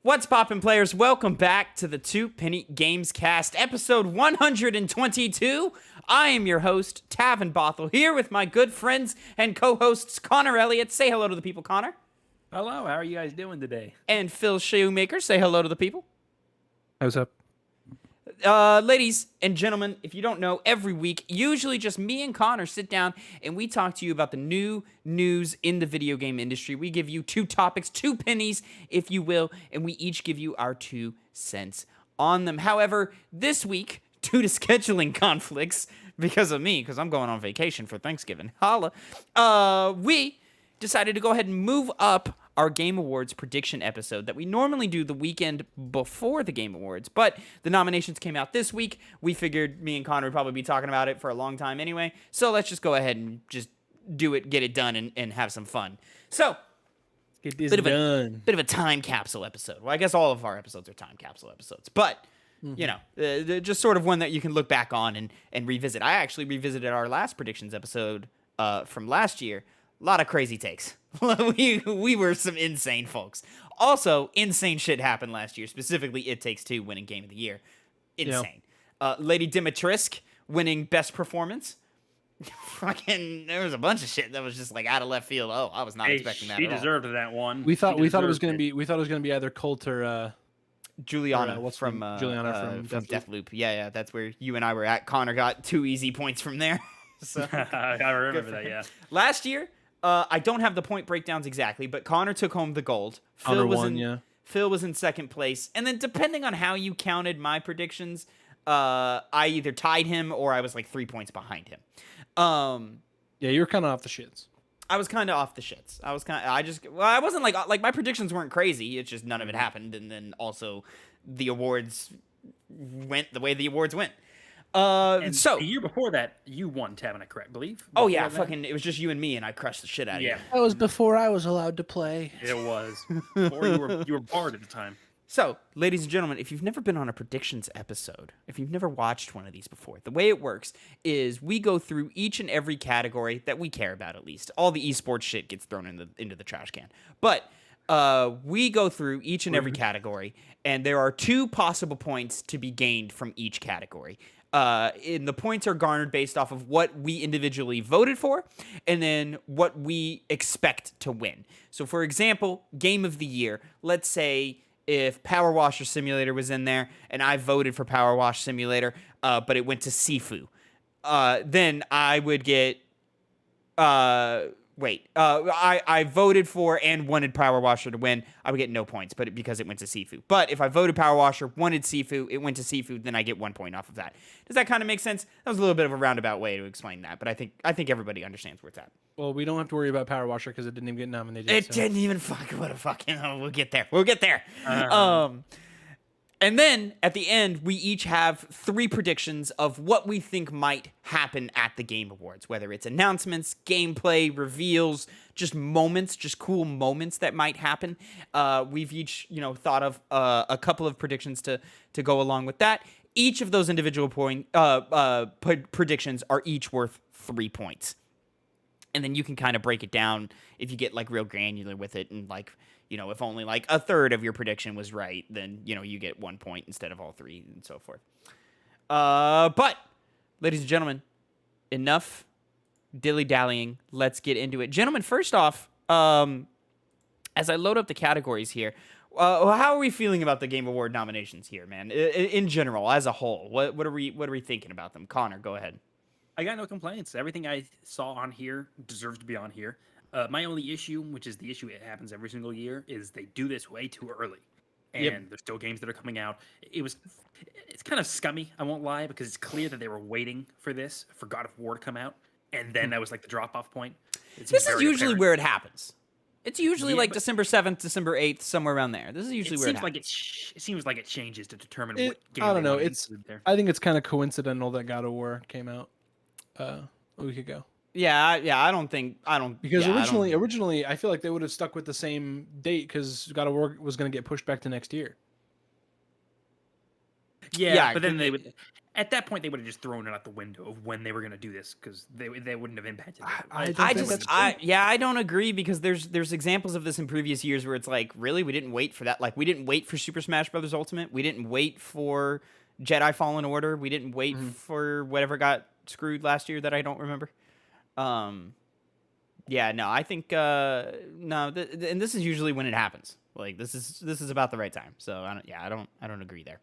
What's poppin', players? Welcome back to the Two Penny Gamescast, episode 122. I am your host, Tavin Bothel, here with my good friends and co-hosts, Connor Elliott. Say hello to the people, Connor. Hello, how are you guys doing today? And Phil Shoemaker. Say hello to the people. What's up? Ladies and gentlemen, if you don't know, every week, usually just me and Connor sit down and we talk to you about the new news in the video game industry. We give you two topics, two pennies, if you will, and we each give you our 2 cents on them. However, this week, due to scheduling conflicts, because of me, because I'm going on vacation for Thanksgiving, holla, we decided to go ahead and move up our Game Awards prediction episode that we normally do the weekend before the Game Awards, but the nominations came out this week. We figured me and Connor would probably be talking about it for a long time anyway, so let's just go ahead and just do it, get it done, and have some fun. So, Get this done. bit of a time capsule episode. Well, I guess all of our episodes are time capsule episodes, but you know, just sort of one that you can look back on and revisit. I actually revisited our last predictions episode from last year. A lot of crazy takes. we were some insane folks. Also, insane shit happened last year. Specifically, It Takes Two winning Game of the Year. Insane. Lady Dimitrescu winning Best Performance. Fucking, there was a bunch of shit that was just like out of left field. Oh, I was not expecting that. She at all. deserved that one. We thought it was gonna be either Colt or Juliana what's from Juliana from Deathloop. Yeah, that's where you and I were at. Connor got 2 easy points from there. So I remember that, yeah. last year, I don't have the point breakdowns exactly, but Connor took home the gold. Phil was in second place, and then depending on how you counted my predictions, I either tied him or I was like 3 points behind him. Yeah, you were kind of off the shits. I was kind of off the shits. I wasn't like my predictions weren't crazy. It's just none of it happened, and then also the awards went the way the awards went. So the year before that, you won, Tavin, I believe. Oh yeah, it was just you and me, and I crushed the shit out of you. That was before I was allowed to play. It was. Or you were barred at the time. So, ladies and gentlemen, if you've never been on a predictions episode, if you've never watched one of these before, the way it works is we go through each and every category that we care about, at least. All the esports shit gets thrown into the trash can. But we go through each and every category, and there are 2 possible points to be gained from each category. And the points are garnered based off of what we individually voted for and then what we expect to win. So, for example, Game of the Year, let's say if Power Washer Simulator was in there and I voted for Power Wash Simulator, but it went to Sifu, then I would get... I voted for and wanted Power Washer to win. I would get no points, but because it went to Sifu. But if I voted Power Washer, wanted Sifu, it went to Sifu, then I get 1 point off of that. Does that kind of make sense? That was a little bit of a roundabout way to explain that, but I think everybody understands where it's at. Well, we don't have to worry about Power Washer because it didn't even get nominated. It didn't even fucking. Oh, we'll get there. And then, at the end, we each have 3 predictions of what we think might happen at the Game Awards, whether it's announcements, gameplay, reveals, just moments, just cool moments that might happen. We've each, thought of a couple of predictions to go along with that. Each of those individual predictions are each worth 3 points. And then you can kind of break it down if you get, real granular with it and, if only a third of your prediction was right, then, you get 1 point instead of all 3 and so forth. But, ladies and gentlemen, enough dilly-dallying. Let's get into it. Gentlemen, first off, as I load up the categories here, how are we feeling about the Game Award nominations here, man? In general, as a whole, what are we thinking about them? Connor, go ahead. I got no complaints. Everything I saw on here deserves to be on here. My only issue, which is the issue it happens every single year, is they do this way too early. And there's still games that are coming out. It's kind of scummy, I won't lie, because it's clear that they were waiting for God of War to come out. And then that was the drop-off point. This is usually where it happens. It's usually December 7th, December 8th, somewhere around there. This is usually where it happens. It seems like it changes to determine what game I don't know. there. I think it's kind of coincidental that God of War came out a week ago. Yeah, I don't because originally I feel like they would have stuck with the same date because God of War was going to get pushed back to next year. Yeah, but then they would. At that point, they would have just thrown it out the window of when they were going to do this because they wouldn't have impacted it. I don't agree because there's examples of this in previous years where it's like, really, we didn't wait for that. Like, we didn't wait for Super Smash Bros. Ultimate. We didn't wait for Jedi Fallen Order. We didn't wait for whatever got screwed last year that I don't remember. Yeah, no, I think no, and this is usually when it happens. Like, this is about the right time. So I don't agree there.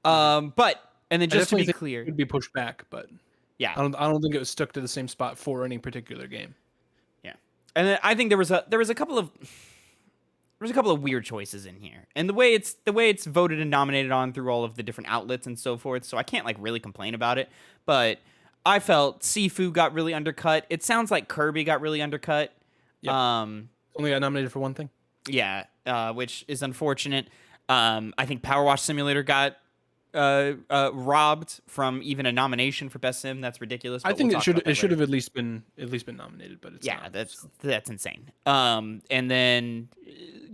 But. And then just to be clear, it would be pushed back, but yeah, I don't think it was stuck to the same spot for any particular game. Yeah, and then I think there was a couple of weird choices in here, and the way it's voted and nominated on through all of the different outlets and so forth. So I can't like really complain about it, but I felt Sifu got really undercut. It sounds like Kirby got really undercut. Yep. Only got nominated for one thing. Yeah, which is unfortunate. I think Power Wash Simulator got robbed from even a nomination for Best Sim. That's ridiculous. I think it should have at least been nominated, but it's not, that's insane. And then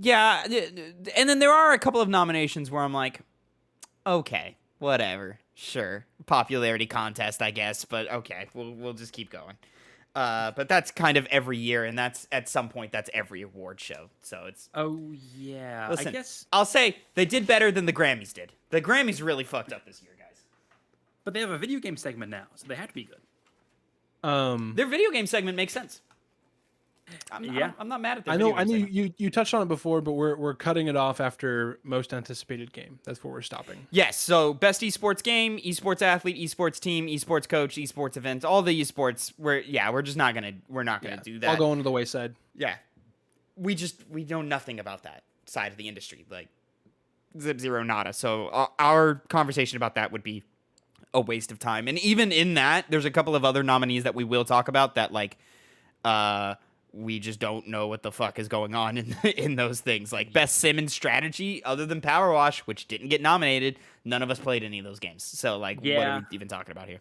and then there are a couple of nominations where I'm like, okay, whatever, sure, popularity contest, I guess, but okay, we'll just keep going. But that's kind of every year, and that's at some point that's every award show. So it's Listen, I guess I'll say they did better than the Grammys did. The Grammys really fucked up this year, guys. But they have a video game segment now, so they have to be good. Their video game segment makes sense. I'm not mad at the I know you touched on it before, but we're cutting it off after most anticipated game. That's where we're stopping. Yes, so best esports game, esports athlete, esports team, esports coach, esports events, all the esports. We're just not gonna do that. I'll go into the wayside. Yeah, we know nothing about that side of the industry, like zero nada. So our conversation about that would be a waste of time. And even in that, there's a couple of other nominees that we will talk about that like we just don't know what the fuck is going on in those things. Like best sim and strategy, other than Power Wash, which didn't get nominated, none of us played any of those games. So like, what are we even talking about here?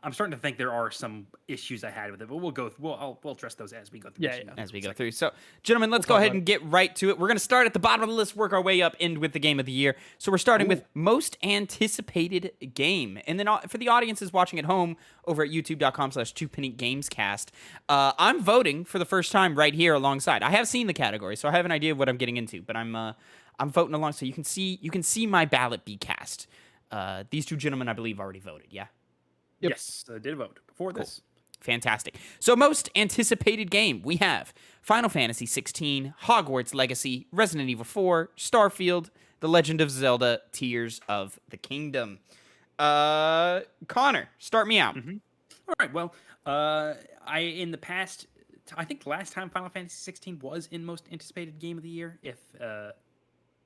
I'm starting to think there are some issues I had with it, but we'll address those as we go through. As we go through. So, gentlemen, let's go ahead and get right to it. We're going to start at the bottom of the list, work our way up, end with the game of the year. So we're starting with most anticipated game. And then for the audiences watching at home over at youtube.com/2pennygamescast, I'm voting for the first time right here alongside. I have seen the category, so I have an idea of what I'm getting into, but I'm voting along so you can see my ballot be cast. These two gentlemen, I believe, already voted. Yeah. Yep. Yes, I did vote before this. Fantastic. So most anticipated game, we have Final Fantasy 16, Hogwarts Legacy, Resident Evil 4, Starfield, The Legend of Zelda, Tears of the Kingdom. Connor, start me out. All right, well, in the past, I think last time Final Fantasy 16 was in most anticipated game of the year. If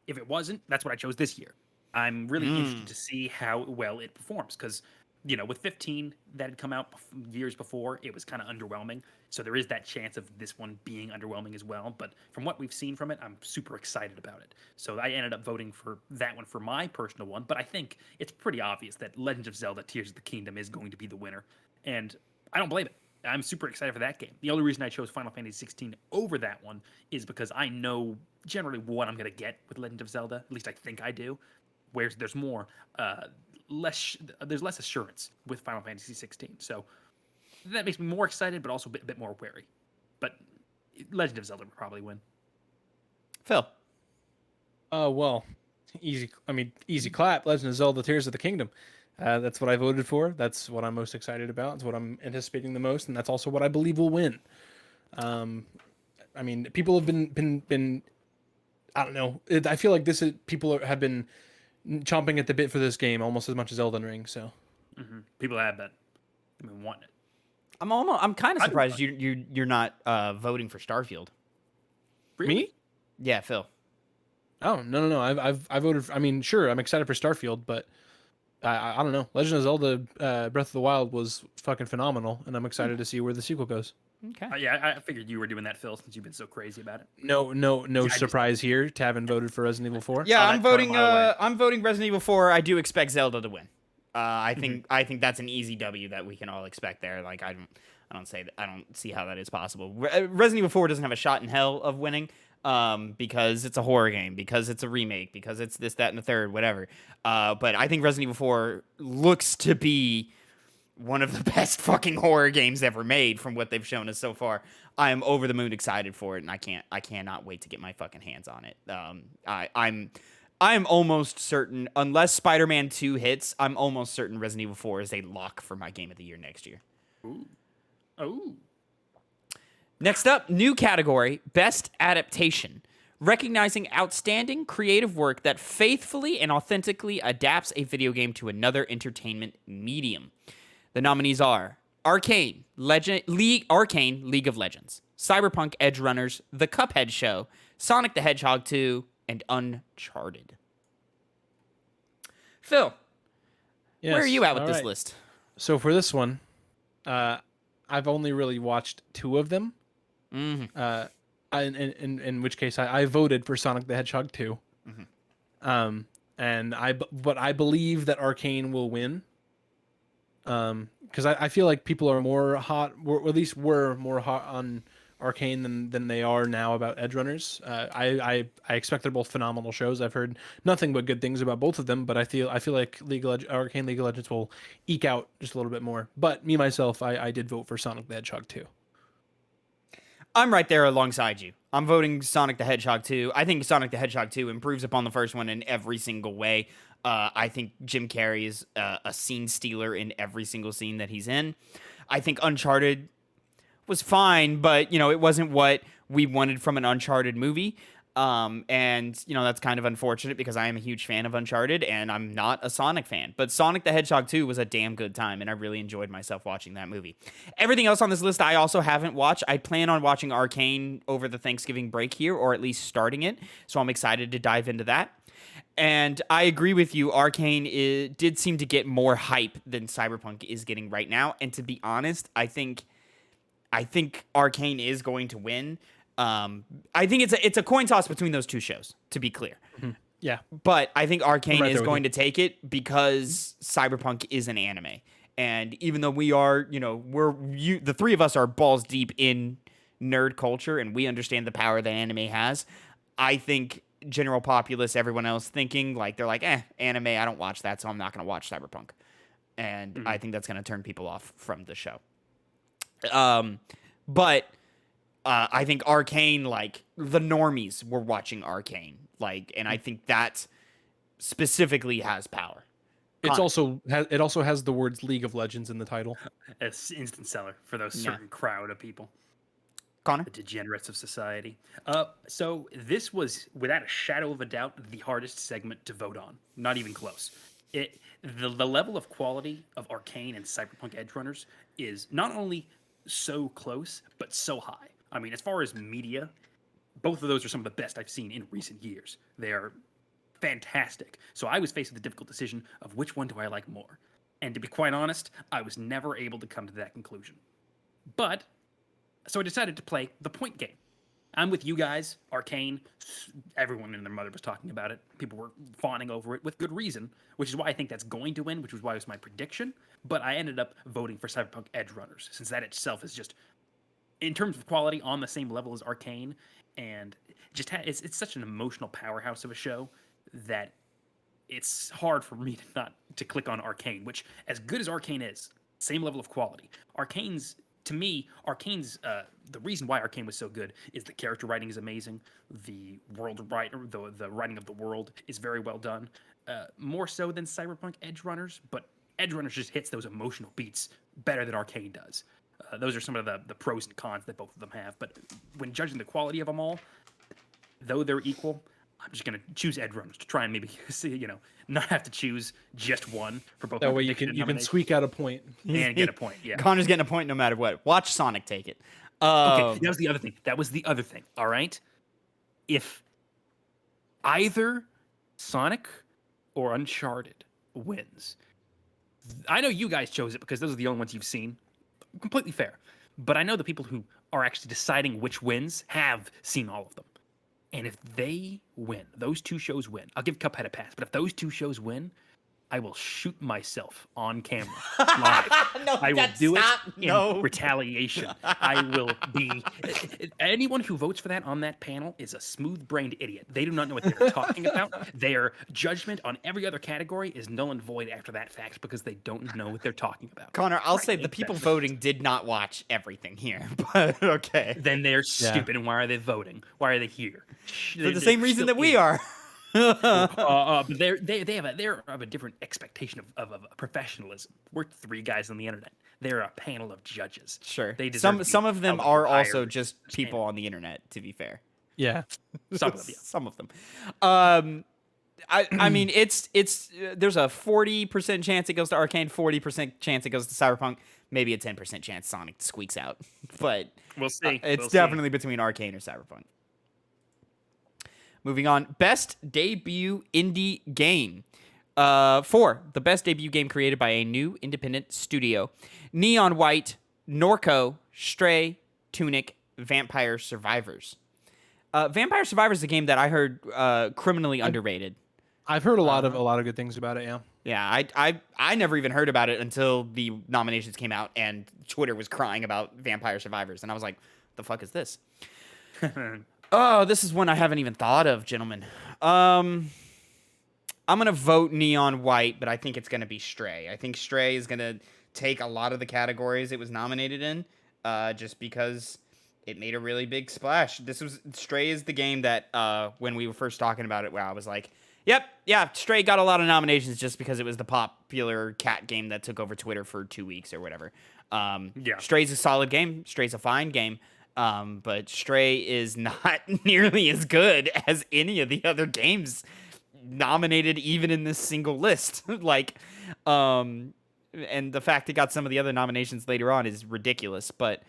it wasn't, that's what I chose this year. I'm really interested to see how well it performs because, you know, with 15 that had come out years before, it was kind of underwhelming. So there is that chance of this one being underwhelming as well. But from what we've seen from it, I'm super excited about it. So I ended up voting for that one for my personal one. But I think it's pretty obvious that Legend of Zelda Tears of the Kingdom is going to be the winner. And I don't blame it. I'm super excited for that game. The only reason I chose Final Fantasy 16 over that one is because I know generally what I'm going to get with Legend of Zelda. At least I think I do. Whereas there's more... there's less assurance with Final Fantasy 16, so that makes me more excited, but also a bit more wary. But Legend of Zelda would probably win. Phil. Well, easy clap. Legend of Zelda: Tears of the Kingdom. That's what I voted for. That's what I'm most excited about. It's what I'm anticipating the most, and that's also what I believe will win. I mean, people have been. I don't know. I feel like people have been chomping at the bit for this game almost as much as Elden Ring. So people have been wanting it. I'm kind of surprised you're not voting for Starfield. Really? Me? Yeah, Phil. Oh no! I voted. I mean, sure, I'm excited for Starfield, but I don't know. Legend of Zelda: Breath of the Wild was fucking phenomenal, and I'm excited to see where the sequel goes. Okay. Yeah, I figured you were doing that, Phil, since you've been so crazy about it. No surprise here. Tavin voted for Resident Evil 4. Yeah, I'm voting. I'm voting Resident Evil 4. I do expect Zelda to win. I think that's an easy W that we can all expect there. Like I don't see how that is possible. Resident Evil 4 doesn't have a shot in hell of winning. because it's a horror game, because it's a remake, because it's this, that, and the third, whatever. But I think Resident Evil 4 looks to be one of the best fucking horror games ever made from what they've shown us so far. I am over the moon excited for it, and I cannot wait to get my fucking hands on it. I'm almost certain, unless Spider-Man 2 hits, I'm almost certain Resident Evil 4 is a lock for my game of the year next year. Ooh. Oh. Next up, new category, Best Adaptation. Recognizing outstanding creative work that faithfully and authentically adapts a video game to another entertainment medium. The nominees are Arcane, League of Legends, Cyberpunk Edge Runners, The Cuphead Show, Sonic the Hedgehog 2, and Uncharted. Phil, Yes, where are you at with all this right. list? So for this one, I've only really watched 2 of them. In which case I voted for Sonic the Hedgehog 2. But I believe that Arcane will win. Because I feel like people are more hot, or at least were more hot on Arcane than they are now about Edge Runners. I expect they're both phenomenal shows. I've heard nothing but good things about both of them, but I feel like Arcane League of Legends will eke out just a little bit more. But me myself, I did vote for Sonic the Hedgehog 2. I'm right there alongside you. I'm voting Sonic the Hedgehog 2. I think Sonic the Hedgehog 2 improves upon the first one in every single way. I think Jim Carrey is a scene stealer in every single scene that he's in. I think Uncharted was fine, but, it wasn't what we wanted from an Uncharted movie. And, that's kind of unfortunate because I am a huge fan of Uncharted and I'm not a Sonic fan. But Sonic the Hedgehog 2 was a damn good time and I really enjoyed myself watching that movie. Everything else on this list I also haven't watched. I plan on watching Arcane over the Thanksgiving break here, or at least starting it. So I'm excited to dive into that. And I agree with you. Arcane did seem to get more hype than Cyberpunk is getting right now. And to be honest, I think Arcane is going to win. I think it's a coin toss between those two shows, to be clear. Yeah. But I think Arcane right is there with going you. to take it because Cyberpunk is an anime. And even though we are, the three of us are balls deep in nerd culture and we understand the power that anime has, I think general populace, everyone else thinking they're like, anime, I don't watch that, so I'm not going to watch Cyberpunk. And I think that's going to turn people off from the show. But I think Arcane, the normies were watching Arcane, and I think that specifically has power. It also has the words League of Legends in the title. It's instant seller for those certain crowd of people. Connor? The degenerates of society. So this was, without a shadow of a doubt, the hardest segment to vote on. Not even close. The level of quality of Arcane and Cyberpunk Edge Runners is not only so close, but so high. I mean, as far as media, both of those are some of the best I've seen in recent years. They are fantastic. So I was faced with the difficult decision of which one do I like more. And to be quite honest, I was never able to come to that conclusion. But so I decided to play the point game. I'm with you guys, Arcane. Everyone and their mother was talking about it. People were fawning over it with good reason, which is why I think that's going to win, which was why it was my prediction. But I ended up voting for Cyberpunk Edge Runners, since that itself is just, in terms of quality, on the same level as Arcane. And just it's such an emotional powerhouse of a show that it's hard for me to not to click on Arcane, which, as good as Arcane is, same level of quality. To me, Arcane's the reason why Arcane was so good is the character writing is amazing. The the writing of the world is very well done, more so than Cyberpunk Edge Runners. But Edge Runners just hits those emotional beats better than Arcane does. Those are some of the pros and cons that both of them have. But when judging the quality of them all, though they're equal, I'm just gonna choose Edge Runners to try and maybe not have to choose just one for both. That way you can squeak out a point and get a point. Yeah, Connor's getting a point no matter what. Watch Sonic take it. Okay, that was the other thing. All right, if either Sonic or Uncharted wins, I know you guys chose it because those are the only ones you've seen. Completely fair, but I know the people who are actually deciding which wins have seen all of them. And if they win, those two shows win, I'll give Cuphead a pass. But if those two shows win, I will shoot myself on camera live. No, I will do it in no. retaliation. I will be. Anyone who votes for that on that panel is a smooth-brained idiot. They do not know what they're talking about. Their judgment on every other category is null and void after that fact because they don't know what they're talking about. Connor, I'll say the people voting did not watch everything here, but okay. Then they're stupid, and why are they voting? Why are they here? For the same reason that we are. But they're of a different expectation of professionalism. We're three guys on the internet. They're a panel of judges. Sure. They deserve Some of them are also higher just people on the internet, to be fair. Yeah. Some of them. Yeah. Some of them. I mean, it's there's a 40% chance it goes to Arcane, 40% chance it goes to Cyberpunk, maybe a 10% chance Sonic squeaks out. But We'll see. It's definitely between Arcane or Cyberpunk. Moving on, best debut indie game. 4, the best debut game created by a new independent studio. Neon White, Norco, Stray, Tunic, Vampire Survivors. Vampire Survivors is a game that I heard criminally underrated. I've heard a lot of good things about it. Yeah. Yeah, I never even heard about it until the nominations came out and Twitter was crying about Vampire Survivors, and I was like, "The fuck is this?" Oh, this is one I haven't even thought of, gentlemen. I'm gonna vote Neon White, but I think it's gonna be Stray. I think Stray is gonna take a lot of the categories it was nominated in, just because it made a really big splash. Stray is the game that when we were first talking about it, where I was like, "Yep, yeah, Stray got a lot of nominations just because it was the popular cat game that took over Twitter for 2 weeks or whatever." Yeah. Stray's a solid game. Stray's a fine game. But Stray is not nearly as good as any of the other games nominated even in this single list. And the fact it got some of the other nominations later on is ridiculous, but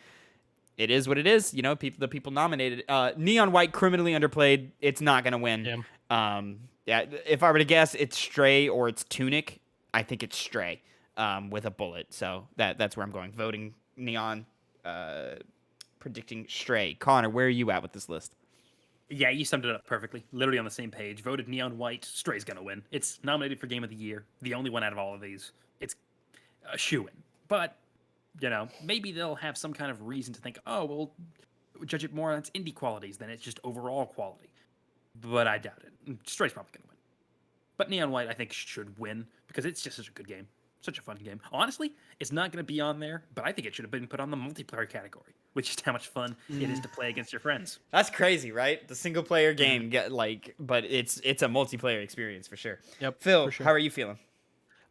it is what it is. You know, the people nominated. Neon White, criminally underplayed. It's not going to win. Yeah. If I were to guess, it's Stray or it's Tunic. I think it's Stray with a bullet. So that's where I'm going. Voting Neon, predicting Stray. Connor, where are you at with this list? Yeah, you summed it up perfectly. Literally on the same page. Voted Neon White. Stray's gonna win. It's nominated for Game of the Year. The only one out of all of these. It's a shoo-in. But, you know, maybe they'll have some kind of reason to think, oh, we'll judge it more on its indie qualities than it's just overall quality. But I doubt it. Stray's probably gonna win. But Neon White, I think, should win because it's just such a good game. Such a fun game. Honestly, it's not going to be on there, but I think it should have been put on the multiplayer category, which is how much fun it is to play against your friends. That's crazy, right? The single player game, but it's a multiplayer experience for sure. Yep. Phil, for sure. how are you feeling?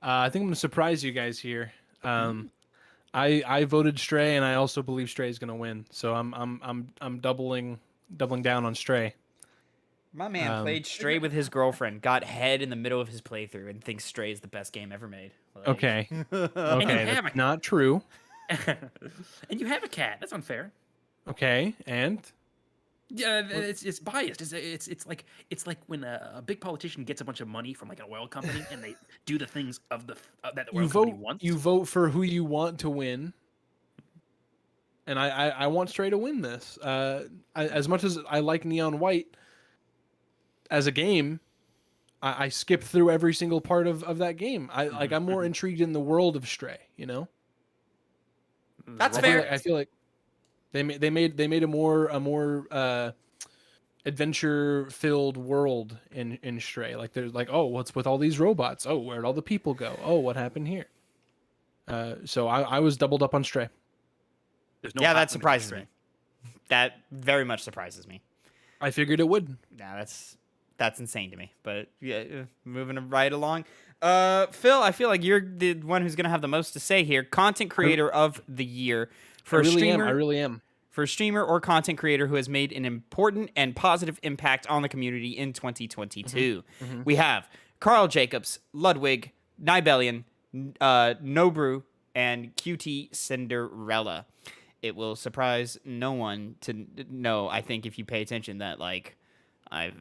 I think I'm going to surprise you guys here. I voted Stray, and I also believe Stray is going to win. So I'm doubling down on Stray. My man played Stray with his girlfriend, got head in the middle of his playthrough, and thinks Stray is the best game ever made. Okay. Okay, that's not true. And you have a cat. That's unfair. Okay, and yeah, it's biased. It's like when a big politician gets a bunch of money from like an oil company and they do the things of that the oil company wants. You vote for who you want to win. And I want Stray to win this. As much as I like Neon White as a game, I skip through every single part of that game. I'm more intrigued in the world of Stray, you know? That's fair. I feel like they made a more adventure filled world in Stray. Like there's like, oh, what's with all these robots? Oh, where'd all the people go? Oh, what happened here? So I was doubled up on Stray. Yeah, that surprises me. That very much surprises me. I figured it would. Yeah, that's insane to me. But yeah, moving right along. Phil, I feel like you're the one who's gonna have the most to say here. Content creator of the year for a streamer. I really am. For a streamer or content creator who has made an important and positive impact on the community in 2022. We have Carl Jacobs, Ludwig, Nibelian, Nobru, and QT Cinderella. It will surprise no one to know, I think, if you pay attention, that like I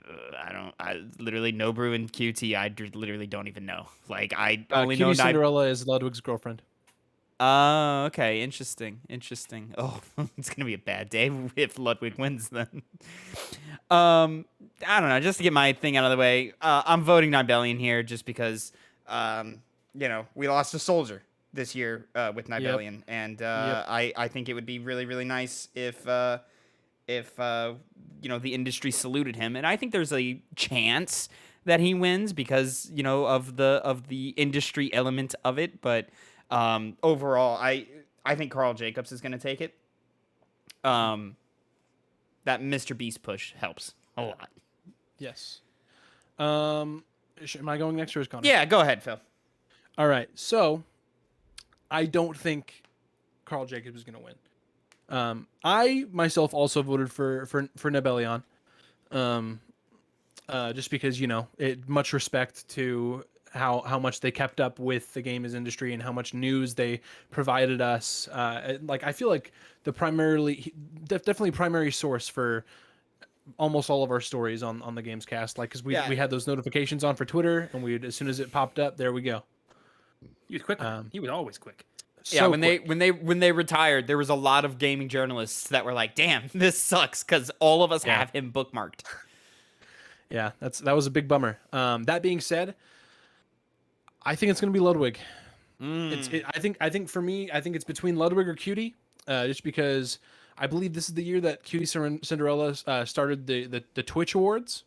literally Nobru and QT I literally don't even know. Like I only know Cinderella is Ludwig's girlfriend. Okay, interesting. Oh, it's gonna be a bad day if Ludwig wins then. I don't know. Just to get my thing out of the way, I'm voting Nibelian here just because we lost a soldier this year with Nibelian, and I think it would be really, really nice if the industry saluted him, and I think there's a chance that he wins because of the industry element of it, but overall, I think Carl Jacobs is going to take it. That Mr. Beast push helps a lot. Yes. Am I going next or is Connor? Yeah, go ahead, Phil. All right. So, I don't think Carl Jacobs is going to win. I myself also voted for Nebelion. Just because much respect to how much they kept up with the games industry and how much news they provided us. I feel like the definitely primary source for almost all of our stories on the Gamescast, because we had those notifications on for Twitter, and as soon as it popped up, there we go. He was quick. He was always quick. Yeah, when they retired, there was a lot of gaming journalists that were like, "Damn, this sucks," because all of us have him bookmarked. Yeah, that was a big bummer. That being said, I think it's going to be Ludwig. I think for me, I think it's between Ludwig or Cutie, just because I believe this is the year that Cutie Cinderella started the Twitch Awards,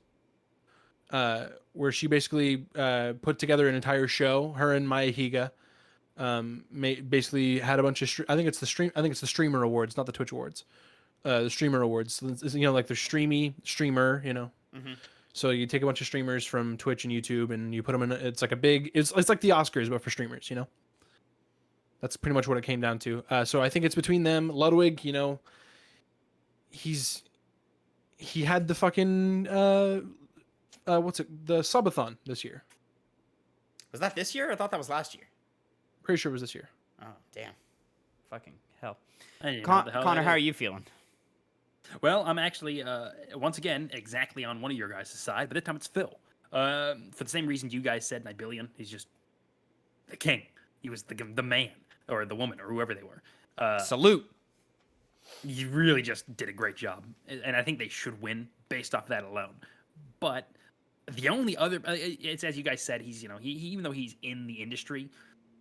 where she basically put together an entire show. Her and Maya Higa basically had a bunch of I think it's the Streamer Awards, not the Twitch Awards. The Streamer Awards, like the streamer. Mm-hmm. So you take a bunch of streamers from Twitch and YouTube, and you put them in. It's like it's like the Oscars, but for streamers. That's pretty much what it came down to. So I think it's between them. Ludwig, he had the fucking the subathon this year. Was that this year? I thought that was last year. Pretty sure it was this year. Oh damn, fucking hell. Connor, how are you feeling? Well, I'm actually, once again, exactly on one of your guys' side, but this time it's Phil. For the same reason you guys said Nibelian, he's just the king. He was the man, or the woman, or whoever they were. Salute. You really just did a great job, and I think they should win based off that alone. But the only other, it's as you guys said, he's, he even though he's in the industry,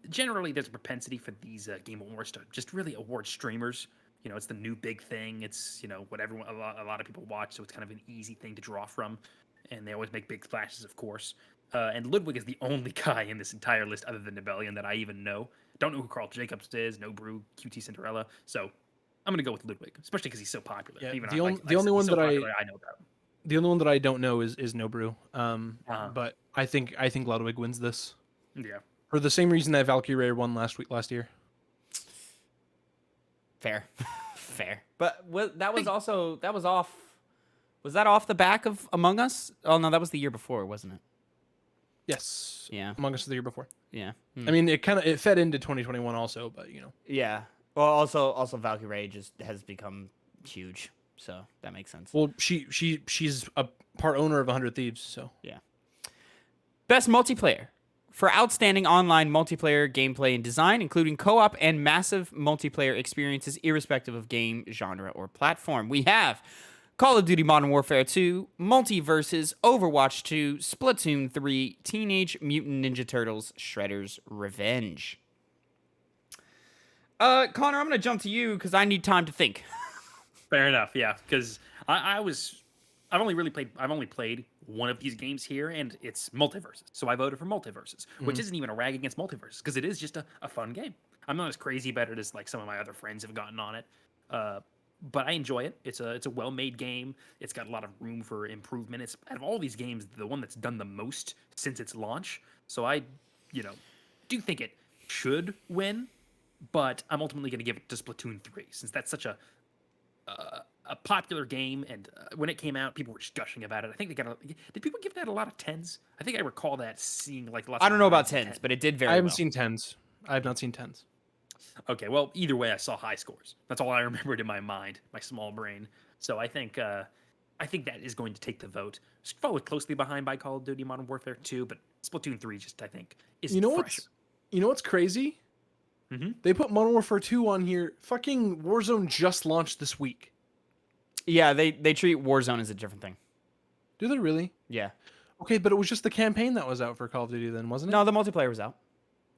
generally there's a propensity for these Game Awards to just really award streamers. It's the new big thing. It's, what a lot of people watch, so it's kind of an easy thing to draw from. And they always make big splashes, of course. And Ludwig is the only guy in this entire list other than Nebelian that I even know. Don't know who Carl Jacobs is, no Brew, QT Cinderella. So I'm going to go with Ludwig, especially because he's so popular. Yeah, even the only one that I know about. The only one that I don't know is No Brew. But I think Ludwig wins this. Yeah. For the same reason that Valkyrie won last year. Fair. But that was off. Was that off the back of Among Us? Oh no, that was the year before, wasn't it? Yes. Yeah. Among Us the year before. Yeah. I mean, it fed into 2021 also, but Yeah. Well, also Valkyrie just has become huge, so that makes sense. Well, she's a part owner of 100 Thieves, so yeah. Best multiplayer. For outstanding online multiplayer gameplay and design, including co-op and massive multiplayer experiences irrespective of game, genre, or platform, we have Call of Duty Modern Warfare 2, Multiverses, Overwatch 2, Splatoon 3, Teenage Mutant Ninja Turtles, Shredder's Revenge. Connor, I'm going to jump to you because I need time to think. Fair enough, yeah, because I've only played one of these games here, and it's Multiverses. So I voted for Multiverses, which isn't even a rag against Multiverses, because it is just a fun game. I'm not as crazy about it as some of my other friends have gotten on it, but I enjoy it. It's a well-made game. It's got a lot of room for improvement. It's, out of all these games, the one that's done the most since its launch. So I, do think it should win, but I'm ultimately going to give it to Splatoon 3, since that's such a popular game, and when it came out, people were just gushing about it. I think did people give that a lot of 10s? I think I recall that seeing lots. I don't know about 10s, but it did very well. I haven't seen 10s. I have not seen 10s. Okay, well, either way, I saw high scores. That's all I remembered in my mind, my small brain. So I think that is going to take the vote. It's followed closely behind by Call of Duty Modern Warfare 2, but Splatoon 3 just, I think, is fresher. What's crazy? Mm-hmm. They put Modern Warfare 2 on here. Fucking Warzone just launched this week. Yeah, they treat Warzone as a different thing. Do they really? Yeah. Okay, but it was just the campaign that was out for Call of Duty then, wasn't it? No, the multiplayer was out.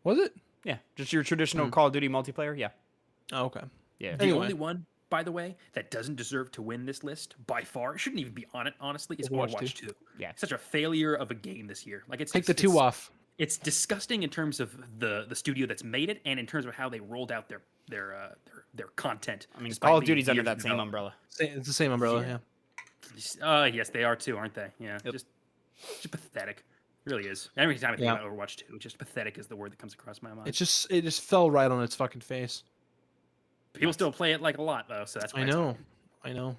Was it? Yeah, just your traditional Call of Duty multiplayer. Yeah. Oh, okay. Yeah. The Anyway. only one, by the way, that doesn't deserve to win this list by far, it shouldn't even be on it, honestly, is Overwatch Overwatch 2. 2. Yeah. Such a failure of a game this year. Like, it's Take the it's, 2 off. It's disgusting in terms of the studio that's made it, and in terms of how they rolled out their content. I mean, despite Call of being Duty's under years that in same development. umbrella. It's the same umbrella, Yeah. yeah. Yes, they are too, aren't they? Yeah, Yep. just pathetic. It really is. Every time I think Yeah. about Overwatch 2, just pathetic is the word that comes across my mind. It just fell right on its fucking face. People still play it like a lot though, so that's why I it's know. I know.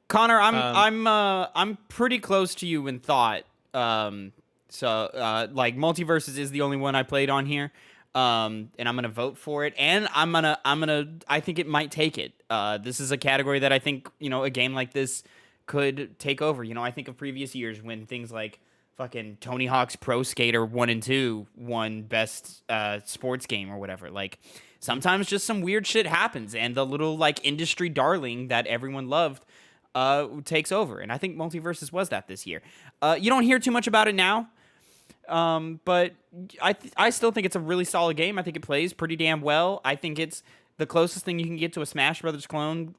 Connor, I'm pretty close to you in thought. Like Multiverses is the only one I played on here. And I'm gonna vote for it, and I think it might take it. This is a category that I think, a game like this could take over. I think of previous years when things like fucking Tony Hawk's Pro Skater 1 and 2 won best sports game or whatever. Like, sometimes just some weird shit happens, and the little like industry darling that everyone loved takes over. And I think Multiverses was that this year. You don't hear too much about it now. But I still think it's a really solid game. I think it plays pretty damn well. I think it's the closest thing you can get to a Smash Brothers clone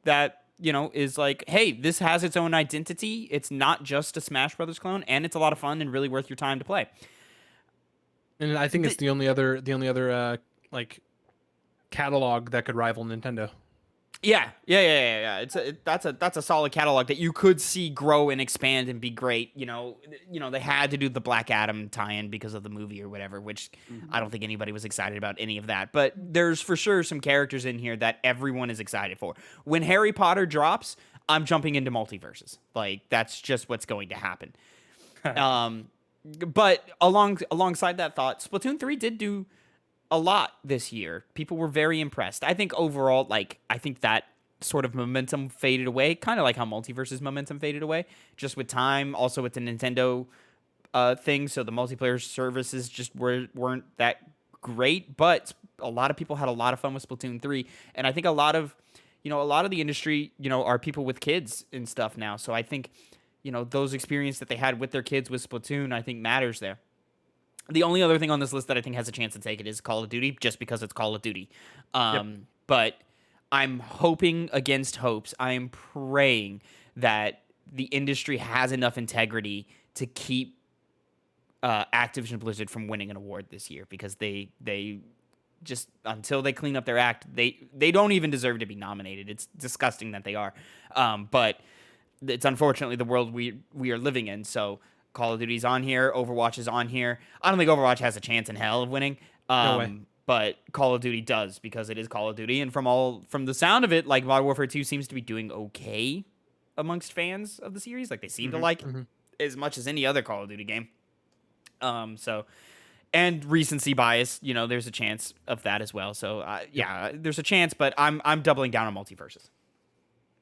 that, is like, hey, this has its own identity. It's not just a Smash Brothers clone, and it's a lot of fun and really worth your time to play. And I think it's the only other like catalog that could rival Nintendo. Yeah. That's a solid catalog that you could see grow and expand and be great. They had to do the Black Adam tie-in because of the movie or whatever, which I don't think anybody was excited about any of that. But there's for sure some characters in here that everyone is excited for. When Harry Potter drops, I'm jumping into Multiverses. Like, that's just what's going to happen. But alongside that thought, Splatoon 3 did do a lot this year. People were very impressed. I think overall, I think that sort of momentum faded away, kind of like how Multiverse's momentum faded away, just with time. Also with the Nintendo thing, so the multiplayer services just weren't that great. But a lot of people had a lot of fun with Splatoon 3, and I think a lot of the industry, are people with kids and stuff now. So I think, those experiences that they had with their kids with Splatoon, I think matters there. The only other thing on this list that I think has a chance to take it is Call of Duty, just because it's Call of Duty. But I'm hoping against hopes. I am praying that the industry has enough integrity to keep Activision Blizzard from winning an award this year, because they just, until they clean up their act, they don't even deserve to be nominated. It's disgusting that they are. But it's unfortunately the world we are living in. So Call of Duty's on here. Overwatch is on here. I don't think Overwatch has a chance in hell of winning. No way. But Call of Duty does, because it is Call of Duty. And from the sound of it, like, Modern Warfare 2 seems to be doing okay amongst fans of the series. Like, they seem to like it as much as any other Call of Duty game. And recency bias, there's a chance of that as well. So there's a chance, but I'm doubling down on Multiverses.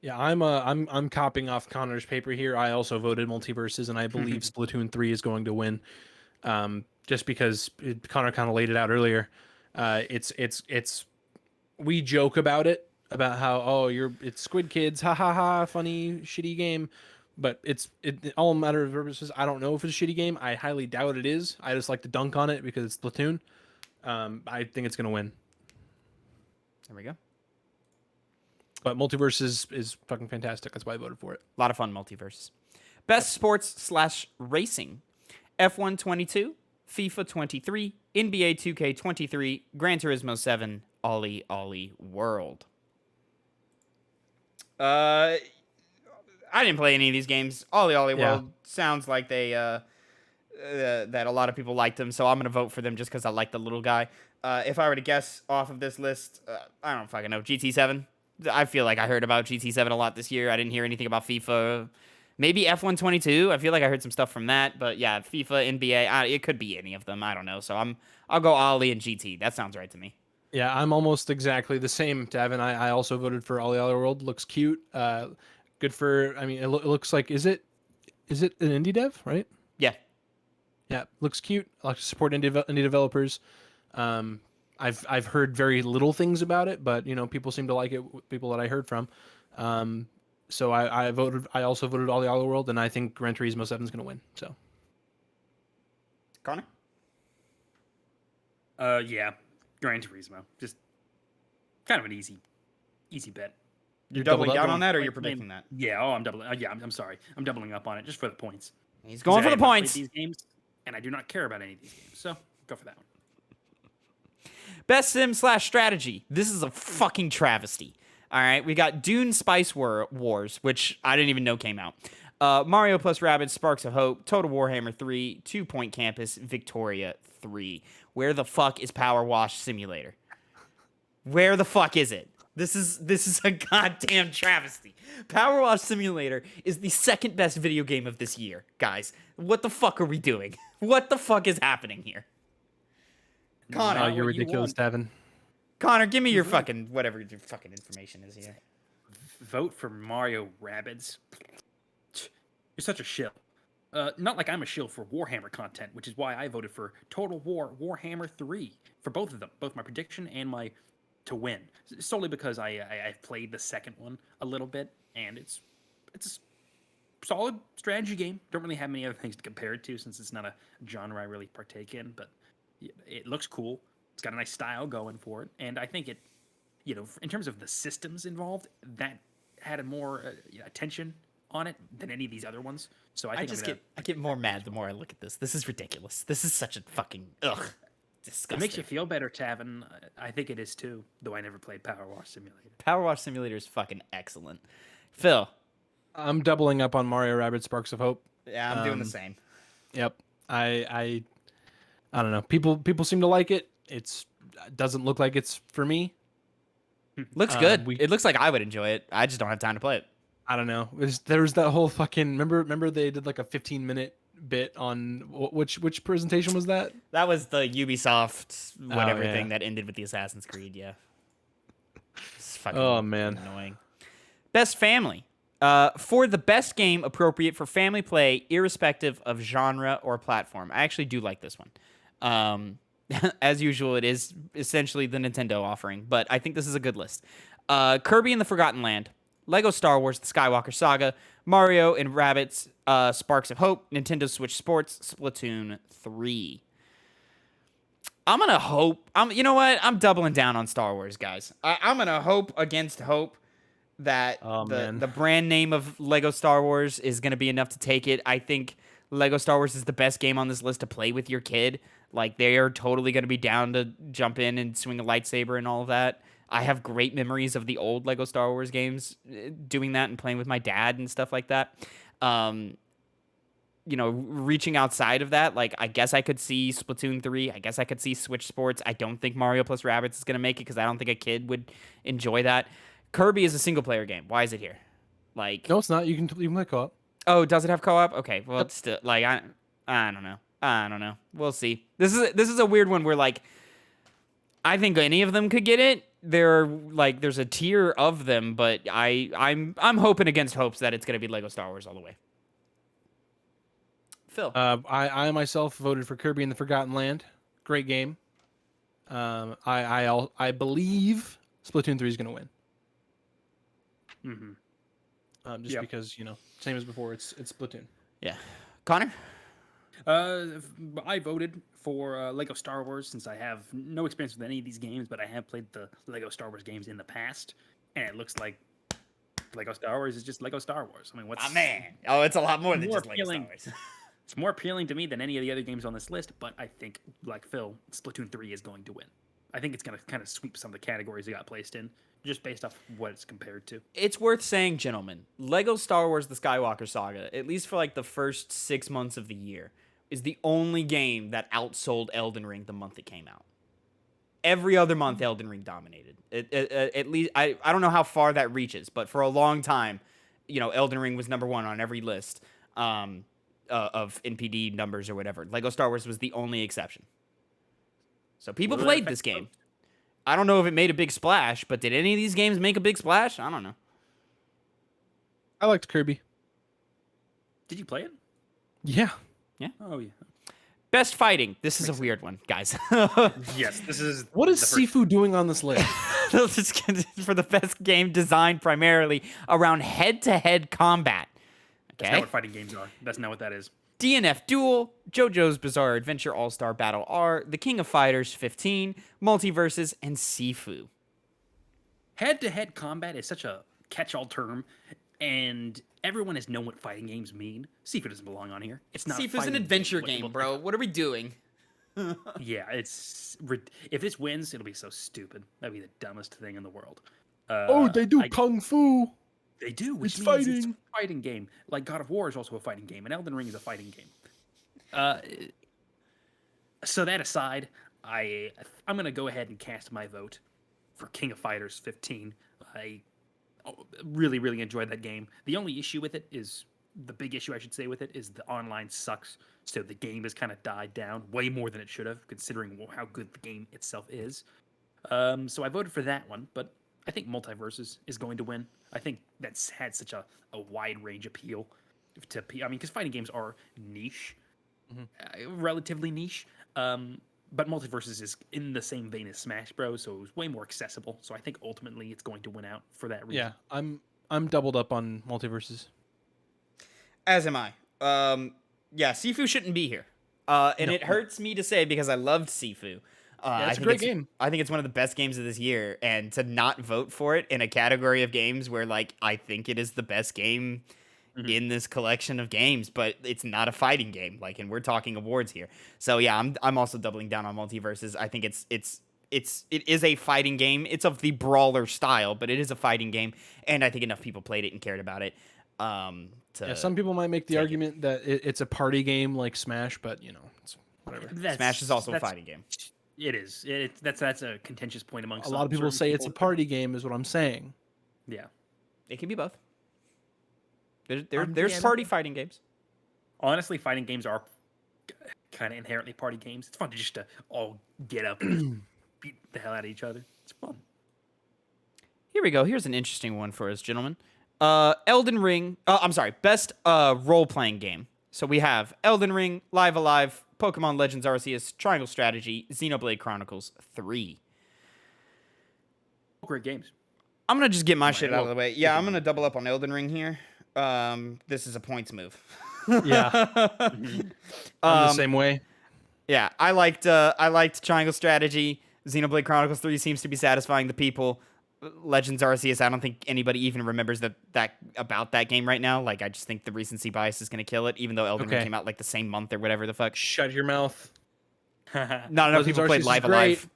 Yeah, I'm copying off Connor's paper here. I also voted Multiverses, and I believe Splatoon 3 is going to win. Just because Connor kind of laid it out earlier. It's we joke about it, about how it's Squid Kids, ha ha ha, funny shitty game, but it all matter of purposes. I don't know if it's a shitty game. I highly doubt it is. I just like to dunk on it because it's Splatoon. I think it's gonna win. There we go. But Multiverses is fucking fantastic. That's why I voted for it. A lot of fun, Multiverses. Best sports / racing: F1 22, FIFA 23, NBA 2K 23, Gran Turismo 7, Ollie Ollie World. I didn't play any of these games. Ollie Ollie World sounds like they that a lot of people liked them, so I'm gonna vote for them just because I like the little guy. If I were to guess off of this list, I don't fucking know. GT7. I feel like I heard about GT7 a lot this year. I didn't hear anything about FIFA. Maybe F1 22. I feel like I heard some stuff from that. But yeah, FIFA, NBA, it could be any of them. I don't know. So I'll go Ollie and GT. That sounds right to me. Yeah, I'm almost exactly the same, Tavin. I also voted for Ollie Ollie World. Looks cute. Good for. I mean, it looks like is it an indie dev, right? Yeah. Yeah, looks cute. I like to support indie developers. I've heard very little things about it, but people seem to like it. People that I heard from. So I also voted Ollie Ollie World, and I think Gran Turismo 7 is going to win. So Connor? Yeah, Gran Turismo. Just kind of an easy bet. You're doubled doubling up down on- on that, or you're Like, I mean, predicting that? Yeah. Oh, I'm doubling. Yeah, I'm sorry. I'm doubling up on it just for the points. He's 'Cause going for I the have not played points. These games, and I do not care about any of these games, so go for that one. Best sim/strategy. This is a fucking travesty. All right, we got Dune Spice Wars, which I didn't even know came out. Mario plus Rabbids Sparks of Hope, Total Warhammer 3, 2 Point Campus, Victoria 3. Where the fuck is Power Wash Simulator? Where the fuck is it? This is a goddamn travesty. Power Wash Simulator is the second best video game of this year, guys. What the fuck are we doing? What the fuck is happening here? Connor, Oh, Not you're what you ridiculous, want. Tavin. Connor, give me your fucking whatever your fucking information is here. Vote for Mario Rabbids. You're such a shill. Not like I'm a shill for Warhammer content, which is why I voted for Total War Warhammer 3 for both of them, both my prediction and my to win. Solely because I've played the second one a little bit, and it's a solid strategy game. Don't really have many other things to compare it to since it's not a genre I really partake in, but it looks cool. It's got a nice style going for it, and I think it, in terms of the systems involved, that had a more attention on it than any of these other ones. So I think I get more mad the more I look at this. This is ridiculous. This is such a fucking disgusting. it makes you feel better, Tavin. I think it is too, though I never played Power Wash Simulator. Power Wash Simulator is fucking excellent. Phil. I'm doubling up on Mario Rabbids Sparks of Hope. Yeah, I'm doing the same. Yep. I don't know. People seem to like it. It doesn't look like it's for me. Looks good. we- It looks like I would enjoy it. I just don't have time to play it. I don't know. There was that whole fucking remember they did like a 15-minute bit on which presentation was that? That was the Ubisoft whatever yeah. thing that ended with the Assassin's Creed, yeah. It's fucking Oh, man. annoying. Best family. For the best game appropriate for family play, irrespective of genre or platform. I actually do like this one. As usual, it is essentially the Nintendo offering, but I think this is a good list. Kirby and the Forgotten Land, Lego Star Wars: The Skywalker Saga, Mario and Rabbids Sparks of Hope, Nintendo Switch Sports, Splatoon 3. I'm gonna hope. You know what? I'm doubling down on Star Wars, guys. I'm gonna hope against hope that the brand name of Lego Star Wars is gonna be enough to take it. I think Lego Star Wars is the best game on this list to play with your kid. Like, they are totally gonna be down to jump in and swing a lightsaber and all of that. I have great memories of the old Lego Star Wars games, doing that and playing with my dad and stuff like that. Reaching outside of that, like, I guess I could see Splatoon 3. I guess I could see Switch Sports. I don't think Mario plus Rabbids is going to make it because I don't think a kid would enjoy that. Kirby is a single-player game. Why is it here? Like, No, it's not. You can play co-op. oh, does it have co-op? Okay, well, it's still, like, I don't know. I don't know. We'll see. This is a weird one where, like, I think any of them could get it. There's a tier of them, but I'm hoping against hopes that it's gonna be Lego Star Wars all the way. Phil. I myself voted for Kirby and the Forgotten Land. Great game. I believe Splatoon 3 is going to win. Mm-hmm. Because same as before, it's Splatoon. Yeah. Connor. I voted for Lego Star Wars since I have no experience with any of these games, but I have played the Lego Star Wars games in the past, and it looks like Lego Star Wars is just Lego Star Wars. I mean, what's it's a lot more than more just Lego Star appealing. Wars. It's more appealing to me than any of the other games on this list, but I think, like Phil, Splatoon 3 is going to win. I think it's going to kind of sweep some of the categories it got placed in, just based off what it's compared to. It's worth saying, gentlemen, Lego Star Wars: The Skywalker Saga, at least for like the first 6 months of the year, is the only game that outsold Elden Ring the month it came out. Every other month, Elden Ring dominated. At least, I don't know how far that reaches, but for a long time, Elden Ring was number one on every list of NPD numbers or whatever. Lego Star Wars was the only exception. So people played this game. I don't know if it made a big splash, but did any of these games make a big splash? I don't know. I liked Kirby. Did you play it? Yeah. Oh, yeah. Best fighting. This is a weird one, guys. Yes, this is... What is Sifu doing on this list? For the best game designed primarily around head-to-head combat. That's not what fighting games are. That's not what that is. DNF Duel, JoJo's Bizarre Adventure All-Star Battle R, The King of Fighters 15, Multiverses, and Sifu. Head-to-head combat is such a catch-all term, and everyone has known what fighting games mean. Sifu doesn't belong on here. It's not. Sifu's an adventure game, bro. What are we doing? Yeah, if this wins, it'll be so stupid. That'd be the dumbest thing in the world. They do kung fu. They do, which It's means it's fighting. a fighting game. Like God of War is also a fighting game, and Elden Ring is a fighting game. So that aside, I'm gonna go ahead and cast my vote for King of Fighters 15. I really, really enjoyed that game. The only issue with it is the big issue I should say with it is the online sucks. So the game has kind of died down way more than it should have, considering how good the game itself is. So I voted for that one, but I think Multiverses is going to win. I think that's had such a wide range appeal to because fighting games are niche, relatively niche. But Multiverses is in the same vein as Smash Bros, so it was way more accessible. So I think ultimately it's going to win out for that reason. Yeah, I'm doubled up on Multiverses. As am I. Yeah, Sifu shouldn't be here. And it hurts me to say because I loved Sifu. It's a great game. I think it's one of the best games of this year, and to not vote for it in a category of games where, like, I think it is the best game in this collection of games, but it's not a fighting game, like, and we're talking awards here. So yeah, I'm also doubling down on Multiverses. I think it is a fighting game. It's of the brawler style, but it is a fighting game, and I think enough people played it and cared about it. Some people might make the argument that it's a party game like Smash, but it's whatever. Smash is also a fighting game. It is. That's a contentious point amongst a lot of people say it's a party game, is what I'm saying. Yeah, it can be both. There's party fighting games. Honestly, fighting games are kind of inherently party games. It's fun to all get up and beat the hell out of each other. It's fun. Here we go. Here's an interesting one for us, gentlemen. Elden Ring. I'm sorry. Best role-playing game. So we have Elden Ring, Live Alive, Pokemon Legends Arceus, Triangle Strategy, Xenoblade Chronicles 3. Great games. I'm gonna just get my shit out of the way. Yeah, I'm gonna double up on Elden Ring here. This is a points move. Yeah. I'm the same way. Yeah, I liked Triangle Strategy. Xenoblade Chronicles 3 seems to be satisfying the people. Legends Arceus, I don't think anybody even remembers that about that game right now. Like, I just think the recency bias is going to kill it, even though Elden Ring came out like the same month or whatever the fuck. Shut your mouth. Not enough people played Live Alive.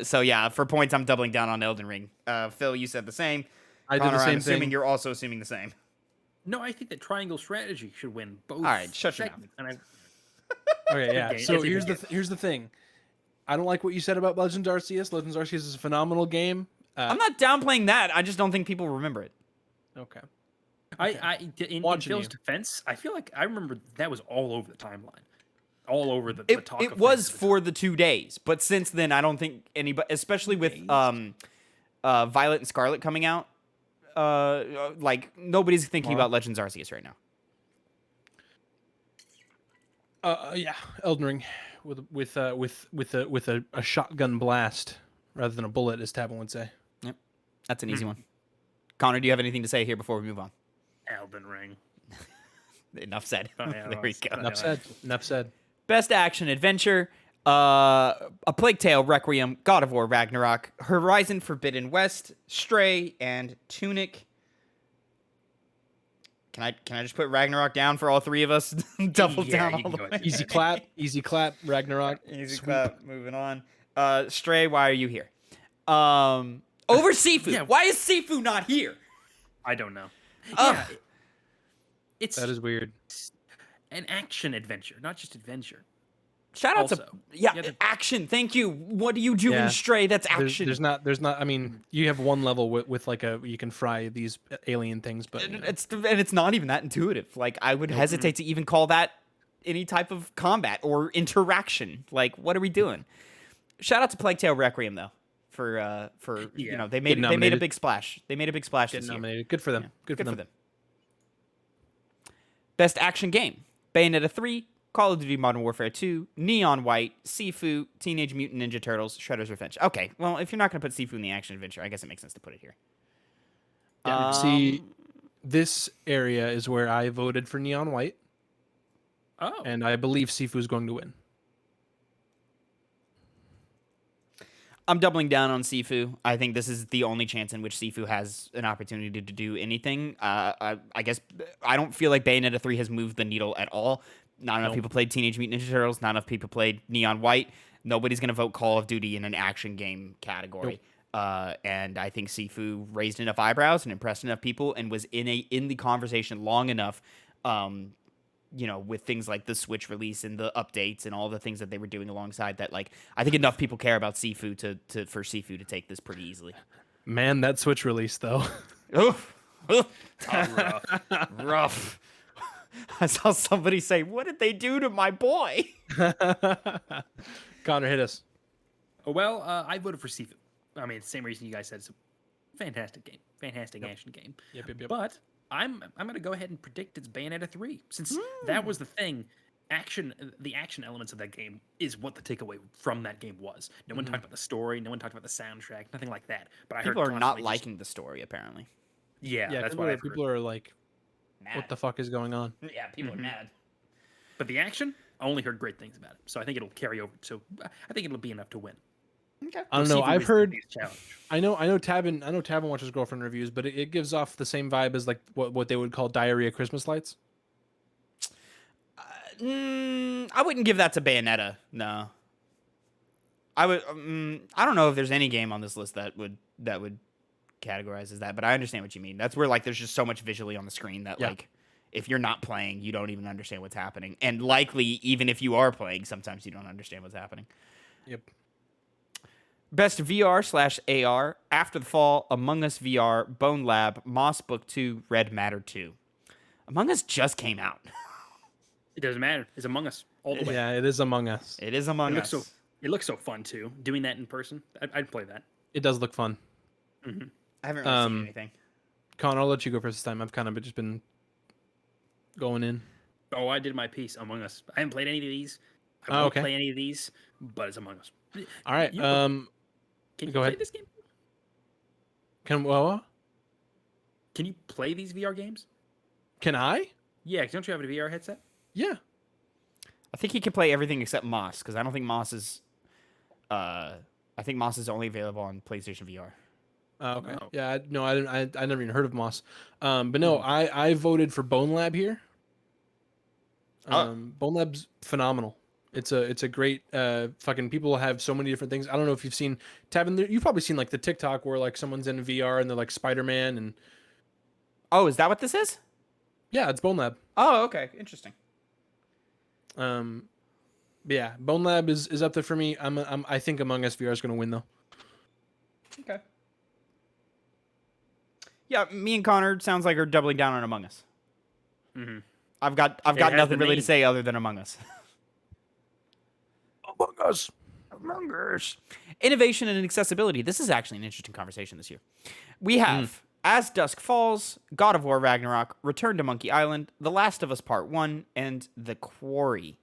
So yeah, for points, I'm doubling down on Elden Ring. Phil, you said the same. I Connor, did the same I'm assuming thing. you're also assuming the same. No, I think that Triangle Strategy should win both. All right, shut your mouth. Okay, yeah. game. So It's a good here's the thing. I don't like what you said about Legends Arceus. Legends Arceus is a phenomenal game. I'm not downplaying that. I just don't think people remember it. Okay. In Watching Phil's you. defense, I feel like I remember that was all over the timeline, all over the talk. It of was things. for the 2 days, but since then, I don't think anybody, especially with Violet and Scarlet coming out, like nobody's thinking about Legends Arceus right now. Yeah, Elden Ring with a shotgun blast rather than a bullet, as Tavin would say. Yep, that's an easy one. Connor, do you have anything to say here before we move on? Elden Ring. Enough said. Oh, yeah, There we go. Enough said. Best action adventure: A Plague Tale: Requiem, God of War: Ragnarok, Horizon Forbidden West, Stray, and Tunic. Can I just put Ragnarok down for all three of us? Double down all the way. Easy clap, Ragnarok. Easy clap. Moving on. Stray, why are you here? Over Sifu. Yeah. Why is Sifu not here? I don't know. Ugh. Yeah, it's That is weird. an action adventure, not just adventure. Shout out to Also, action. Thank you. What do you do in Stray? That's action. There's not. I mean, you have one level with like you can fry these alien things, but It's not even that intuitive. Like, I would hesitate to even call that any type of combat or interaction. Like, what are we doing? Shout out to Plague Tale Requiem though for they made a big splash. They made a big splash this year. nominated. Good for them. Yeah. Good for them. Best action game: Bayonetta 3, Call of Duty Modern Warfare 2, Neon White, Sifu, Teenage Mutant Ninja Turtles, Shredder's Revenge. Okay, well, if you're not going to put Sifu in the action adventure, I guess it makes sense to put it here. See, this area is where I voted for Neon White. Oh, and I believe Sifu is going to win. I'm doubling down on Sifu. I think this is the only chance in which Sifu has an opportunity to do anything. I guess I don't feel like Bayonetta 3 has moved the needle at all. Not enough Nope. people played Teenage Mutant Ninja Turtles. Not enough people played Neon White. Nobody's going to vote Call of Duty in an action game category. And I think Sifu raised enough eyebrows and impressed enough people and was in the conversation long enough, with things like the Switch release and the updates and all the things that they were doing alongside that. Like, I think enough people care about Sifu for Sifu to take this pretty easily. Man, that Switch release though. Oof. rough. Rough. I saw somebody say, "What did they do to my boy?" Connor, hit us. Well, I voted for Sifu. I mean, it's the same reason you guys said. It's a fantastic game, fantastic action game. Yep. But I'm going to go ahead and predict it's Bayonetta 3 since that was the thing. The action elements of that game is what the takeaway from that game was. No one talked about the story. No one talked about the soundtrack. Nothing like that. But I People heard are not constantly liking the story, apparently. Yeah, that's people what are, I've heard. people are like, Mad. what the fuck is going on? Yeah, people are mad. But the action, I only heard great things about it. So I think it'll carry over. So I think it'll be enough to win. Okay. I don't know. Sifu I've is the heard. biggest challenge. I know Tavin watches girlfriend reviews, but it gives off the same vibe as like what they would call diarrhea Christmas lights. I wouldn't give that to Bayonetta. No. I would. I don't know if there's any game on this list that would categorize as that, but I understand what you mean. That's where like there's just so much visually on the screen that like if you're not playing, you don't even understand what's happening, and likely even if you are playing, sometimes you don't understand what's happening. Yep. Best VR/AR, After the Fall, Among Us VR, Bone Lab, Moss Book 2, Red Matter 2. Among Us just came out. It doesn't matter. It's Among Us all the way. Yeah, it is Among Us. It is Among Us. It looks so fun too. Doing that in person, I'd play that. It does look fun. I haven't really seen anything. Connor, I'll let you go first this time. I've kind of just been going in. Oh, I did my piece. Among Us. I haven't played any of these. I Oh, won't okay. play any of these, but it's Among Us. All right. Can you go play ahead. this game? Can Can you play these VR games? I? Yeah, don't you have a VR headset? Yeah. I think he can play everything except Moss, because I don't think Moss is... I think Moss is only available on PlayStation VR. Oh, okay. Oh. Yeah. No, I didn't. I never even heard of Moss. But no, I voted for Bone Lab here. Bone Lab's phenomenal. It's a great fucking. People have so many different things. I don't know if you've seen Tavin. You've probably seen like the TikTok where like someone's in VR and they're like Spider-Man and Oh, is that what this is? yeah, it's Bone Lab. Oh, okay. Interesting. But yeah, Bone Lab is up there for me. I think Among Us VR is going to win though. Okay. Yeah, me and Connor sounds like are doubling down on Among Us. Mm-hmm. I've got has nothing the really to name. say other than Among Us. Among Us. Among Us. Innovation and accessibility. This is actually an interesting conversation this year. We have As Dusk Falls, God of War Ragnarok, Return to Monkey Island, The Last of Us Part 1, and The Quarry.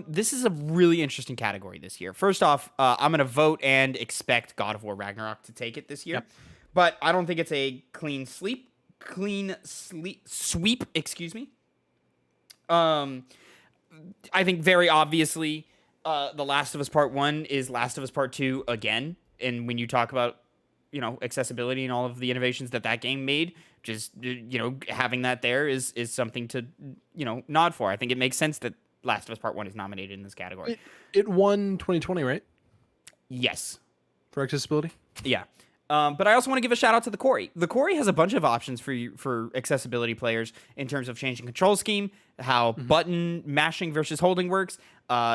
This is a really interesting category this year. First off, I'm going to vote and expect God of War Ragnarok to take it this year. Yep. But I don't think it's a clean sweep, excuse me. I think very obviously The Last of Us Part 1 is Last of Us Part 2 again. And when you talk about, accessibility and all of the innovations that game made, just, having that there is something to, nod for. I think it makes sense that Last of Us Part 1 is nominated in this category. It won 2020, right? Yes. For accessibility. Yeah. But I also want to give a shout out to the Quarry. The Quarry has a bunch of options for accessibility players in terms of changing control scheme, how button mashing versus holding works.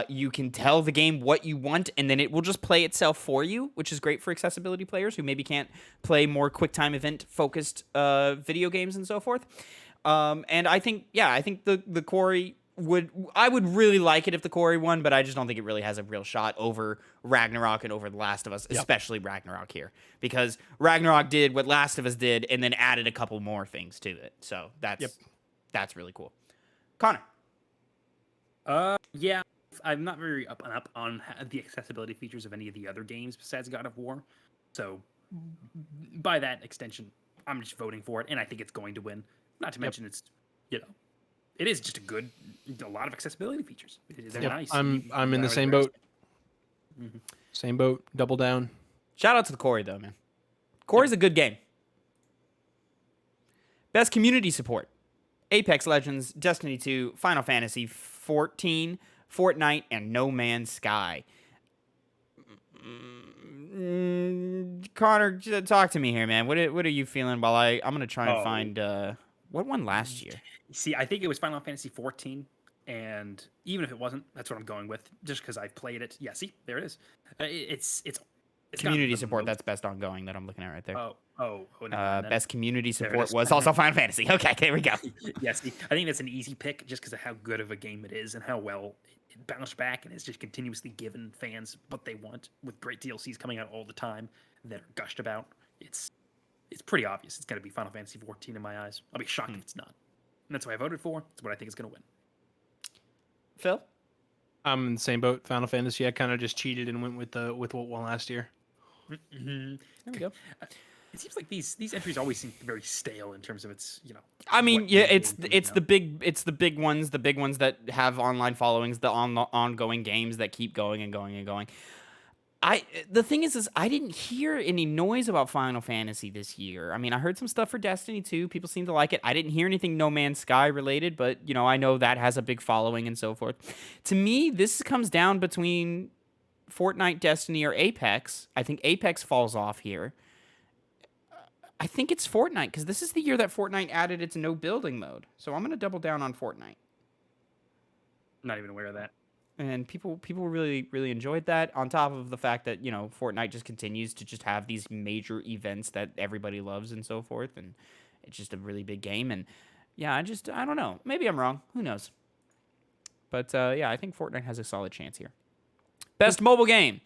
You can tell the game what you want, and then it will just play itself for you, which is great for accessibility players who maybe can't play more quick time event focused video games and so forth. And I think the Quarry I would really like it if the Quarry won, but I just don't think it really has a real shot over Ragnarok and over The Last of Us, especially Ragnarok here, because Ragnarok did what Last of Us did and then added a couple more things to it. So that's really cool. Connor. Yeah, I'm not very up on the accessibility features of any of the other games besides God of War. So by that extension, I'm just voting for it, and I think it's going to win. Not to mention it's, it is just a lot of accessibility features. They're Yep, nice. I'm in the same boat. Same boat. Double down. Shout out to the Corey, though, man. Corey's a good game. Best community support. Apex Legends, Destiny 2, Final Fantasy 14, Fortnite, and No Man's Sky. Connor, talk to me here, man. What are you feeling while I'm going to try and find... what won last year? See, I think it was Final Fantasy 14, and even if it wasn't, that's what I'm going with, just because I've played it. Yeah, see, there it is. It's community support. That's best ongoing that I'm looking at right there. Best community support was also Final Fantasy. Okay, there we go. Yeah, see, I think that's an easy pick just because of how good of a game it is and how well it bounced back and it's just continuously given fans what they want with great DLCs coming out all the time that are gushed about. It's pretty obvious it's going to be Final Fantasy 14 in my eyes. I'll be shocked if it's not. And that's what I voted for. It's what I think is going to win. Phil? I'm in the same boat. Final Fantasy. I kind of just cheated and went with what won last year. Mm-hmm. There we go. It seems like these entries always seem very stale in terms of its, I mean, what yeah, games it's the big ones that have online followings, the ongoing games that keep going and going and going. The thing is I didn't hear any noise about Final Fantasy this year. I mean, I heard some stuff for Destiny 2. People seem to like it. I didn't hear anything No Man's Sky related, but I know that has a big following and so forth. To me, this comes down between Fortnite, Destiny, or Apex. I think Apex falls off here. I think it's Fortnite because this is the year that Fortnite added its no building mode. So I'm going to double down on Fortnite. Not even aware of that. And people really, really enjoyed that, on top of the fact that, Fortnite just continues to just have these major events that everybody loves and so forth. And it's just a really big game. And yeah, I don't know. Maybe I'm wrong. Who knows? But yeah, I think Fortnite has a solid chance here. Best mobile game.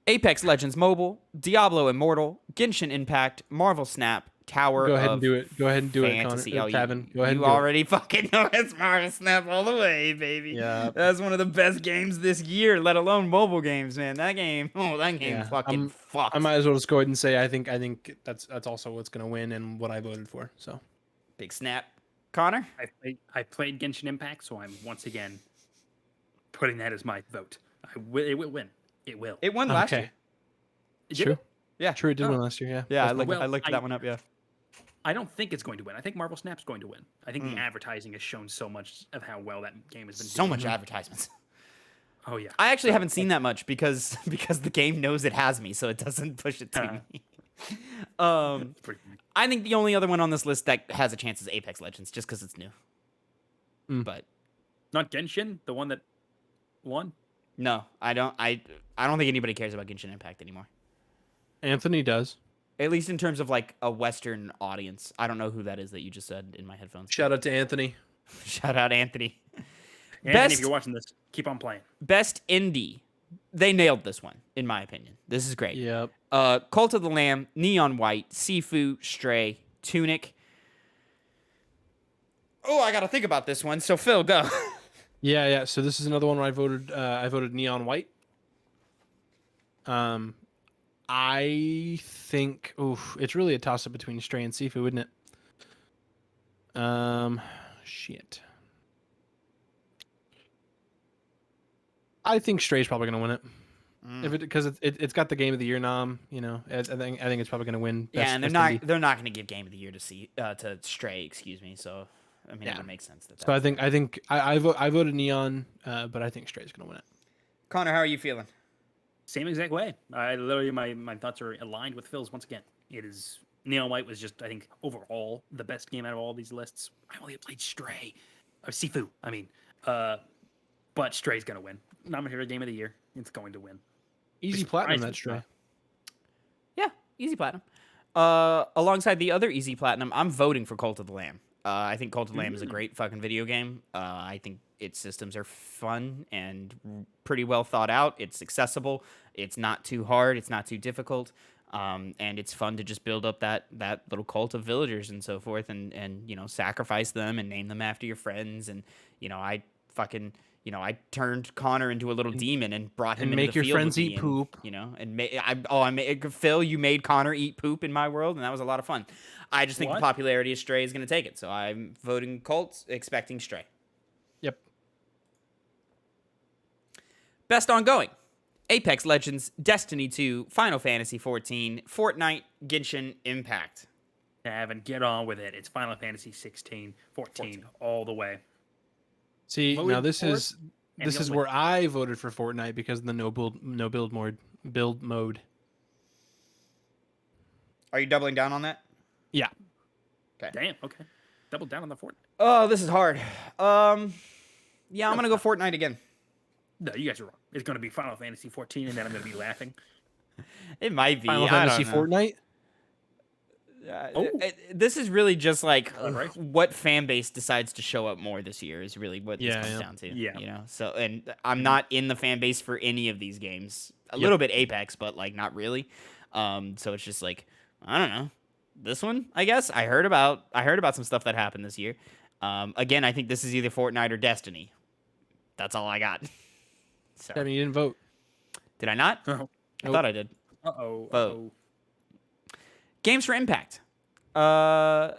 Apex Legends Mobile, Diablo Immortal, Genshin Impact, Marvel Snap, Tower Go ahead of and do it. Go ahead and do Fantasy. it, Connor. Tavin. Go ahead and you do already fucking know it's Marvel Snap all the way, baby. Yeah. That's one of the best games this year, let alone mobile games, man. That game fucking fucked. I might as well just go ahead and say I think that's also what's gonna win and what I voted for. So Big Snap. Connor? I played Genshin Impact, so I'm once again putting that as my vote. It will win. It will. It won last year. True. Yeah. True, it did win last year, yeah. Yeah, I Well, looked that one up, yeah. I don't think it's going to win. I think Marvel Snap's going to win. I think the advertising has shown so much of how well that game has been So doing. much advertisements. Oh yeah. I actually haven't seen that much because the game knows it has me, so it doesn't push it to me. I think the only other one on this list that has a chance is Apex Legends, just because it's new. But not Genshin, the one that won. no, I don't think anybody cares about Genshin Impact anymore. Anthony does. At least in terms of like a Western audience. I don't know who that is that you just said in my headphones. Shout out to Anthony. Shout out Anthony. Anthony, if you're watching this, keep on playing. Best indie. They nailed this one, in my opinion. This is great. Yep. Cult of the Lamb, Neon White, Sifu, Stray, Tunic. Oh, I gotta think about this one. So Phil, go. Yeah. So this is another one where I voted Neon White. I think it's really a toss up between Stray and Sifu, isn't it? Shit. I think Stray's probably gonna win it. Because it's got the Game of the Year nom, I think it's probably gonna win. Yeah, and they're not gonna give Game of the Year to Stray, excuse me. So I mean, it would make sense that. So I think I voted Neon, but I think Stray's gonna win it. Connor, how are you feeling? Same exact way. I literally my thoughts are aligned with Phil's once again. It is Neon White was just I think overall the best game out of all these lists. I only played Stray, or Sifu. I mean, but Stray's gonna win. Nominated Game of the Year. It's going to win. Easy platinum, that Stray. Yeah, easy platinum. Alongside the other easy platinum, I'm voting for Cult of the Lamb. I think Cult of the Lamb is a great fucking video game. I think its systems are fun and pretty well thought out. It's accessible. It's not too hard. It's not too difficult. And it's fun to just build up that little cult of villagers and so forth and sacrifice them and name them after your friends. And, I fucking, I turned Connor into a little demon and brought him and into make the your field friends with me eat poop. Phil, you made Connor eat poop in my world, and that was a lot of fun. I just think the What? popularity of Stray is going to take it, so I'm voting Colts, expecting Stray. Yep. Best ongoing: Apex Legends, Destiny 2, Final Fantasy 14, Fortnite, Genshin Impact. Tavin, get on with it. It's Final Fantasy 16, 14, all the way. See, Voted now this for it, is and this you'll is win. where I voted for Fortnite because of the no build mode. Are you doubling down on that? Yeah. Damn, okay. Double down on the Fortnite. Oh, this is hard. Yeah, I'm going to go Fortnite again. No, you guys are wrong. It's going to be Final Fantasy 14, and then I'm going to be laughing. It might be. Final I Fantasy don't know. Fortnite. This is really just like Right. what fan base decides to show up more this year is really what this Yeah, comes yeah. down to. Yeah. So, and I'm not in the fan base for any of these games. A little bit Apex, but like not really. So it's just like, I don't know. This one, I guess I heard about some stuff that happened this year. Again, I think this is either Fortnite or Destiny. That's all I got. So, I mean, you didn't vote. did I not? Uh-oh. I thought I did. Uh-oh. Vote. Uh-oh. Games for Impact. There are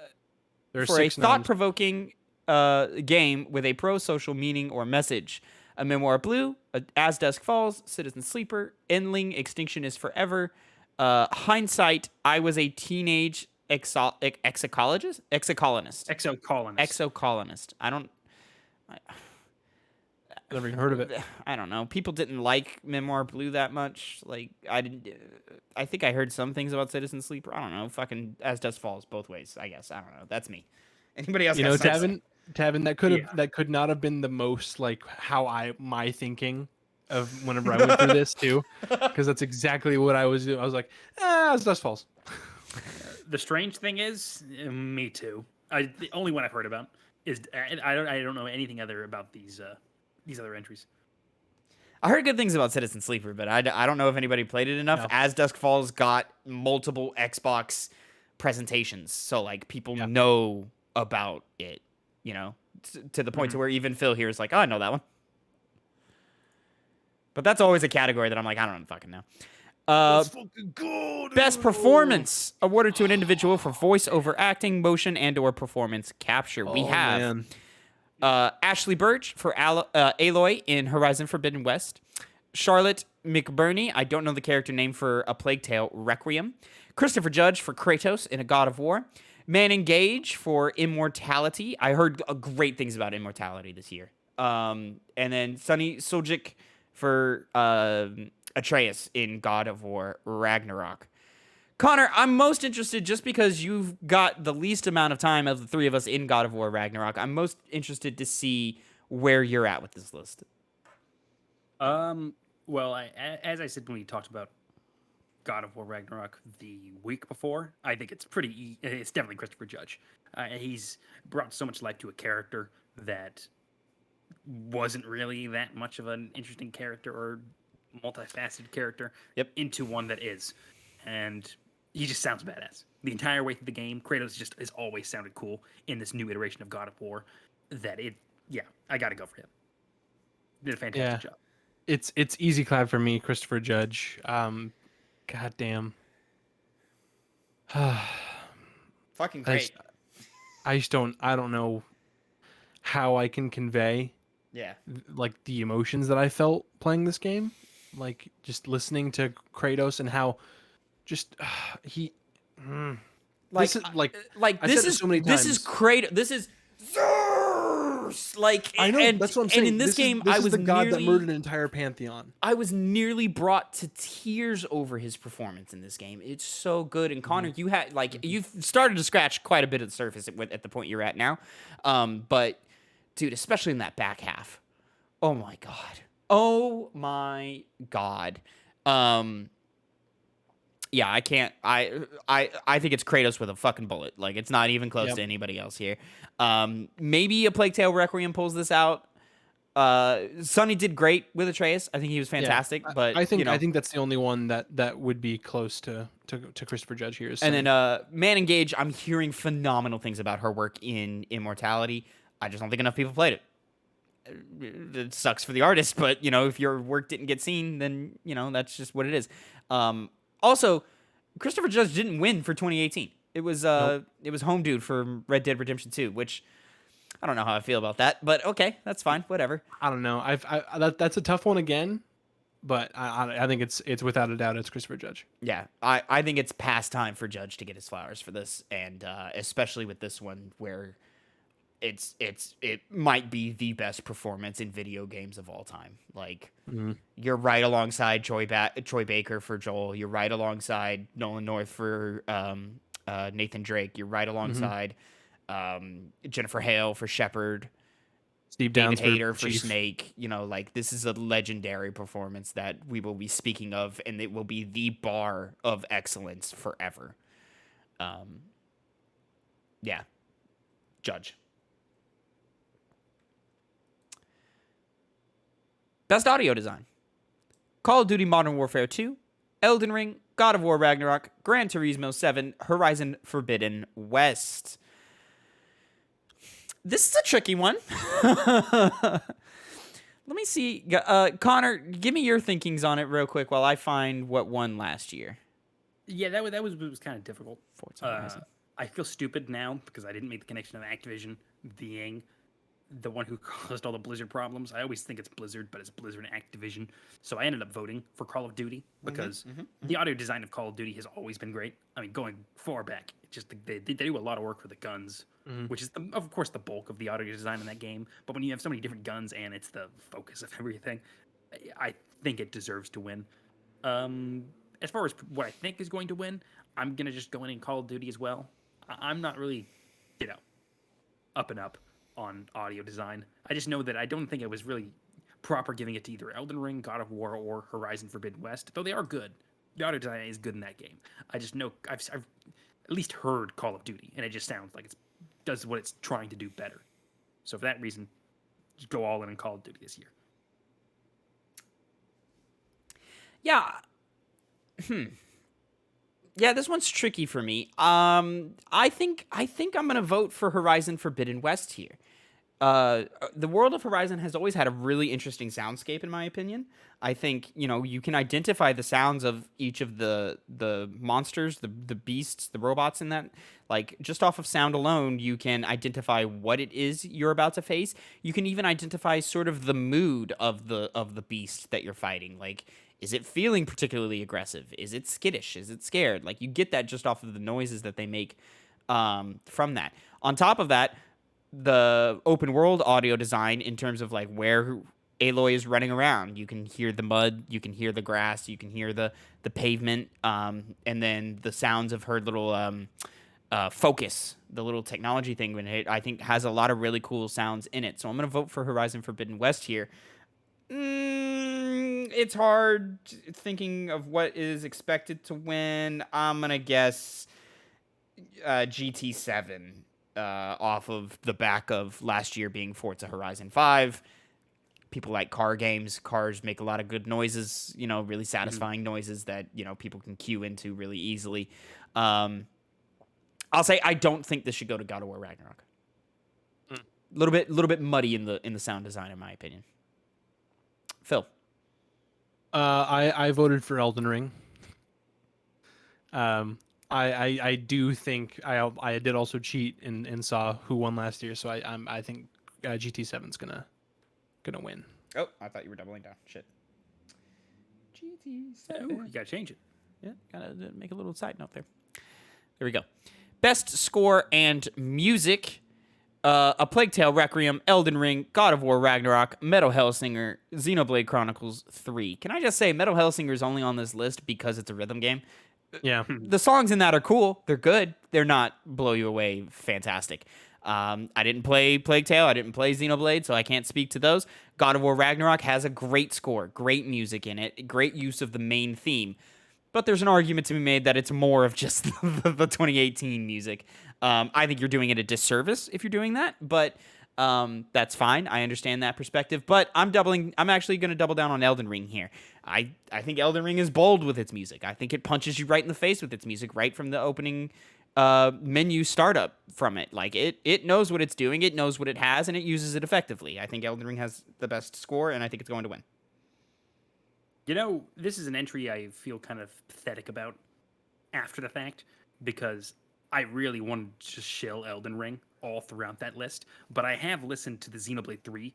For a 6 noms. thought-provoking game with a pro-social meaning or message. A Memoir Blue, As Dusk Falls, Citizen Sleeper, Endling, Extinction is Forever, Hindsight, I Was a Teenage Exocolonist? Exocolonist. Never even heard of it. I don't know. People didn't like Memoir Blue that much. Like, I think I heard some things about Citizen Sleeper. I don't know. Fucking As Dusk Falls both ways, I guess. I don't know. That's me. Anybody else? You got know, something? Tavin, that could not have been the most like my thinking of whenever I went through this too, because that's exactly what I was doing. I was like, it's Dust Falls. The strange thing is, me too. The only one I've heard about is I don't know anything other about these other entries. I heard good things about Citizen Sleeper, but I don't know if anybody played it enough. No. As Dusk Falls got multiple Xbox presentations, so like people Yeah. know about it, to the point to where even Phil here is like, oh, I know that one. But that's always a category that I'm like, I don't fucking know. Fucking good. Best performance awarded to an individual for voice over acting, motion, and/or performance capture. We have Man. Ashley Birch for Aloy in Horizon Forbidden West. Charlotte McBurney, I don't know the character name for A Plague Tale Requiem. Christopher Judge for Kratos in A God of War. Manon Gage for Immortality. I heard great things about Immortality this year. And then Sunny Suljic for Atreus in God of War Ragnarok. Connor, I'm most interested just because you've got the least amount of time of the three of us in God of War Ragnarok. I'm most interested to see where you're at with this list. Well, as I said when we talked about God of War Ragnarok the week before, I think it's it's definitely Christopher Judge. He's brought so much life to a character that wasn't really that much of an interesting character or multifaceted character into one that is. And he just sounds badass. The entire way through the game, Kratos just has always sounded cool in this new iteration of God of War. I gotta go for him. Did a fantastic job. It's easy clap for me, Christopher Judge. God damn. Fucking great. I don't know how I can convey Yeah. like the emotions that I felt playing this game. Like just listening to Kratos and how just he Like, this is like like I've this said it is so many this is times. Kratos. This is Zeus. Like, I know and, that's what I'm saying. And in this game, this I is was the god that nearly, murdered an entire pantheon. I was nearly brought to tears over his performance in this game. It's so good. And Connor, you had you've started to scratch quite a bit of the surface at the point you're at now. But dude, especially in that back half. Oh my god. Oh my god. Yeah, I can't. I think it's Kratos with a fucking bullet. Like, it's not even close to anybody else here. Maybe A Plague Tale Requiem pulls this out. Sonny did great with Atreus. I think he was fantastic. Yeah. But I think that's the only one that would be close to Christopher Judge here. And then Man Engage, I'm hearing phenomenal things about her work in Immortality. I just don't think enough people played it. it sucks for the artist, but if your work didn't get seen, then that's just what it is. Also, Christopher Judge didn't win for 2018. It was it was Home Dude for Red Dead Redemption 2, which I don't know how I feel about that, but okay, that's fine, whatever. I don't know. That's a tough one again, but I think it's without a doubt it's Christopher Judge. Yeah, I think it's past time for Judge to get his flowers for this, and especially with this one where it might be the best performance in video games of all time. Like, you're right alongside Troy Baker for Joel. You're right alongside Nolan North for Nathan Drake. You're right alongside Jennifer Hale for Shepard. Steve David Downs Hayter for Chief. Snake. Like, this is a legendary performance that we will be speaking of, and it will be the bar of excellence forever. Yeah. Judge. Best audio design: Call of Duty Modern Warfare 2, Elden Ring, God of War Ragnarok, Gran Turismo 7, Horizon Forbidden West. This is a tricky one. Let me see. Connor, give me your thinkings on it real quick while I find what won last year. Yeah, that was kind of difficult. Forza Horizon. I feel stupid now because I didn't make the connection of Activision being the one who caused all the Blizzard problems. I always think it's Blizzard, but it's Blizzard and Activision. So I ended up voting for Call of Duty because the audio design of Call of Duty has always been great. I mean, going far back, it's just they do a lot of work for the guns, which is of course the bulk of the audio design in that game. But when you have so many different guns and it's the focus of everything, I think it deserves to win. As far as what I think is going to win, I'm gonna just go in and Call of Duty as well. I'm not really, up and up on audio design. I just know that I don't think it was really proper giving it to either Elden Ring, God of War, or Horizon Forbidden West, though they are good. The audio design is good in that game. I just know I've at least heard Call of Duty, and it just sounds like it does what it's trying to do better. So for that reason, just go all in Call of Duty this year. Yeah. Yeah, this one's tricky for me. I think I'm gonna vote for Horizon Forbidden West here. The world of Horizon has always had a really interesting soundscape, in my opinion. I think you can identify the sounds of each of the monsters, the beasts, the robots in that. Like, just off of sound alone, you can identify what it is you're about to face. You can even identify sort of the mood of the beast that you're fighting. Like, is it feeling particularly aggressive? Is it skittish? Is it scared? Like, you get that just off of the noises that they make from that. On top of that, the open world audio design in terms of like where Aloy is running around. You can hear the mud, you can hear the grass, you can hear the pavement, and then the sounds of her little focus, the little technology thing when it, I think, has a lot of really cool sounds in it. So I'm going to vote for Horizon Forbidden West here. It's hard thinking of what is expected to win. I'm going to guess GT7 off of the back of last year being Forza Horizon 5. People like car games. Cars make a lot of good noises, really satisfying noises that, people can cue into really easily. I'll say I don't think this should go to God of War Ragnarok. A little bit muddy in the sound design, in my opinion. Phil. I voted for Elden Ring. I do think I did also cheat and saw who won last year, so I think GT7's gonna win. Oh, I thought you were doubling down. Shit. GT7. Ooh, you gotta change it. Yeah, gotta make a little side note there. There we go. Best score and music. A Plague Tale Requiem, Elden Ring, God of War Ragnarok, Metal Hellsinger, Xenoblade Chronicles 3. Can I just say Metal Hellsinger is only on this list because it's a rhythm game? Yeah. The songs in that are cool. They're good. They're not blow you away fantastic. I didn't play Plague Tale. I didn't play Xenoblade, so I can't speak to those. God of War Ragnarok has a great score, great music in it, great use of the main theme. But there's an argument to be made that it's more of just the 2018 music. I think you're doing it a disservice if you're doing that, but that's fine. I understand that perspective. But I'm actually going to double down on Elden Ring here. I think Elden Ring is bold with its music. I think it punches you right in the face with its music right from the opening menu startup from it. Like it knows what it's doing, it knows what it has, and it uses it effectively. I think Elden Ring has the best score, and I think it's going to win. You know, this is an entry I feel kind of pathetic about after the fact because I really wanted to shill Elden Ring all throughout that list, but I have listened to the Xenoblade 3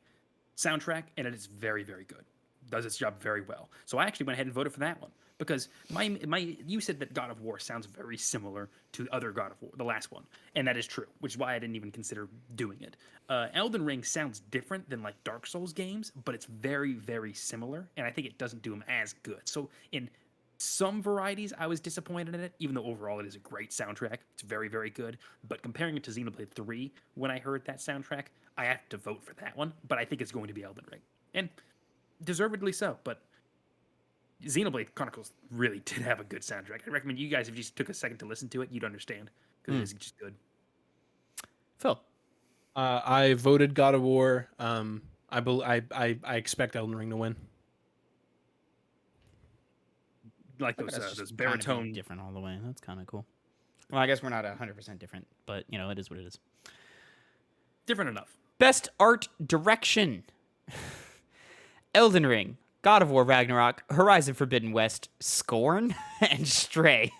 soundtrack and it is very, very good. Does its job very well. So I actually went ahead and voted for that one because my you said that God of War sounds very similar to other God of War, the last one, and that is true, which is why I didn't even consider doing it. Elden Ring sounds different than like Dark Souls games, but it's very, very similar, and I think it doesn't do them as good. So in some varieties, I was disappointed in it, even though overall it is a great soundtrack. It's very, very good. But comparing it to Xenoblade 3, when I heard that soundtrack, I have to vote for that one. But I think it's going to be Elden Ring. And deservedly so. But Xenoblade Chronicles really did have a good soundtrack. I recommend you guys, if you just took a second to listen to it, you'd understand. Because it is just good. Phil. I voted God of War. I expect Elden Ring to win. Like Look at us those just kinda being baritone. different all the way. That's kind of cool. Well, I guess we're not 100% different, but you know, it is what it is. Different enough. Best art direction. Elden Ring, God of War Ragnarok, Horizon Forbidden West, Scorn, and Stray.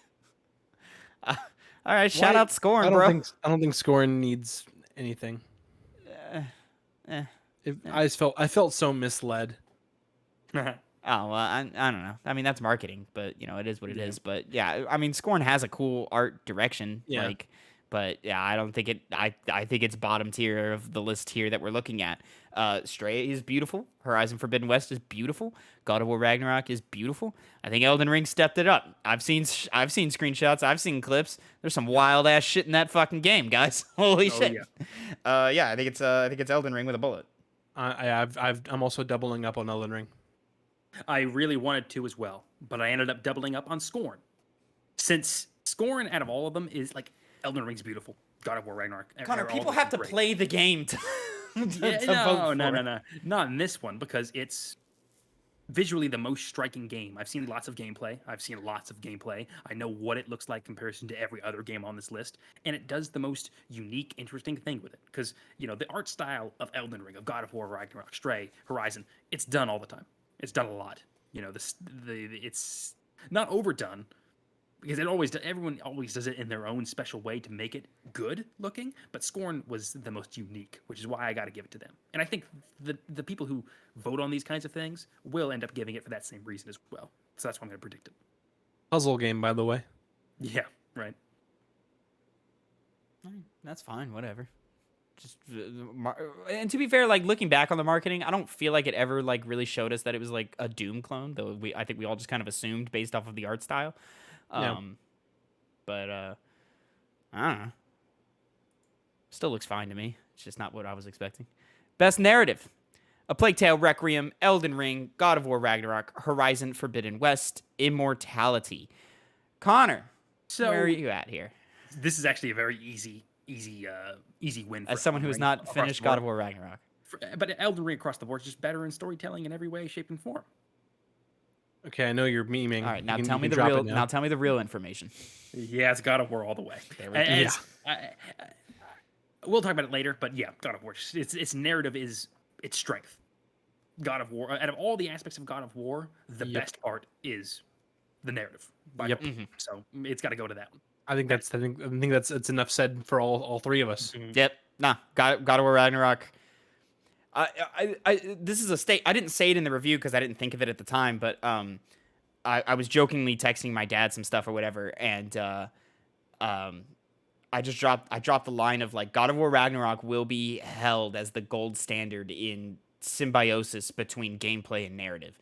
All right, shout out Scorn, bro. I don't think Scorn needs anything. I felt so misled. Oh, well, I don't know. I mean, that's marketing, but, you know, it is what it is. But, yeah, I mean, Scorn has a cool art direction. Yeah. Like, but, yeah, I don't think it... I think it's bottom tier of the list here that we're looking at. Stray is beautiful. Horizon Forbidden West is beautiful. God of War Ragnarok is beautiful. I think Elden Ring stepped it up. I've seen screenshots. I've seen clips. There's some wild-ass shit in that fucking game, guys. Holy shit. Yeah. I think it's Elden Ring with a bullet. I'm also doubling up on Elden Ring. I really wanted to as well, but I ended up doubling up on Scorn. Since Scorn, out of all of them, is like Elden Ring's beautiful. God of War Ragnarok. Connor, all people of have to them great. play the game to Yeah, vote no, for it. not in this one because it's visually the most striking game. I've seen lots of gameplay. I know what it looks like in comparison to every other game on this list, and it does the most unique, interesting thing with it. Because you know the art style of Elden Ring, of God of War, Ragnarok, Stray, Horizon, it's done all the time. It's done a lot. You know, it's not overdone because everyone always does it in their own special way to make it good looking. But Scorn was the most unique, which is why I got to give it to them. And I think the people who vote on these kinds of things will end up giving it for that same reason as well. So that's why I'm going to predict it. Puzzle game, by the way. Yeah, right. That's fine, whatever. Just and to be fair, like looking back on the marketing, I don't feel like it ever like really showed us that it was like a Doom clone. Though I think we all just kind of assumed based off of the art style. But I don't know. Still looks fine to me. It's just not what I was expecting. Best narrative: A Plague Tale: Requiem, Elden Ring, God of War Ragnarok, Horizon Forbidden West, Immortality. Connor, So where are you at here? this is actually a very easy win. As someone who has not finished God of War Ragnarok. But Elden Ring across the board is just better in storytelling in every way, shape, and form. Okay, I know you're memeing. All right, now You can- tell you me can the drop real. it now. Now tell me the real information. Yeah, it's God of War all the way. There we go. And we'll talk about it later, but yeah, God of War. Its narrative is its strength. God of War. Out of all the aspects of God of War, the best part is the narrative. Yep. So it's got to go to that one. I think that's it's enough said for all three of us. Yep. Nah. God of War Ragnarok. This is a state. I didn't say it in the review because I didn't think of it at the time, but I was jokingly texting my dad some stuff or whatever, and I dropped the line of like God of War Ragnarok will be held as the gold standard in symbiosis between gameplay and narrative.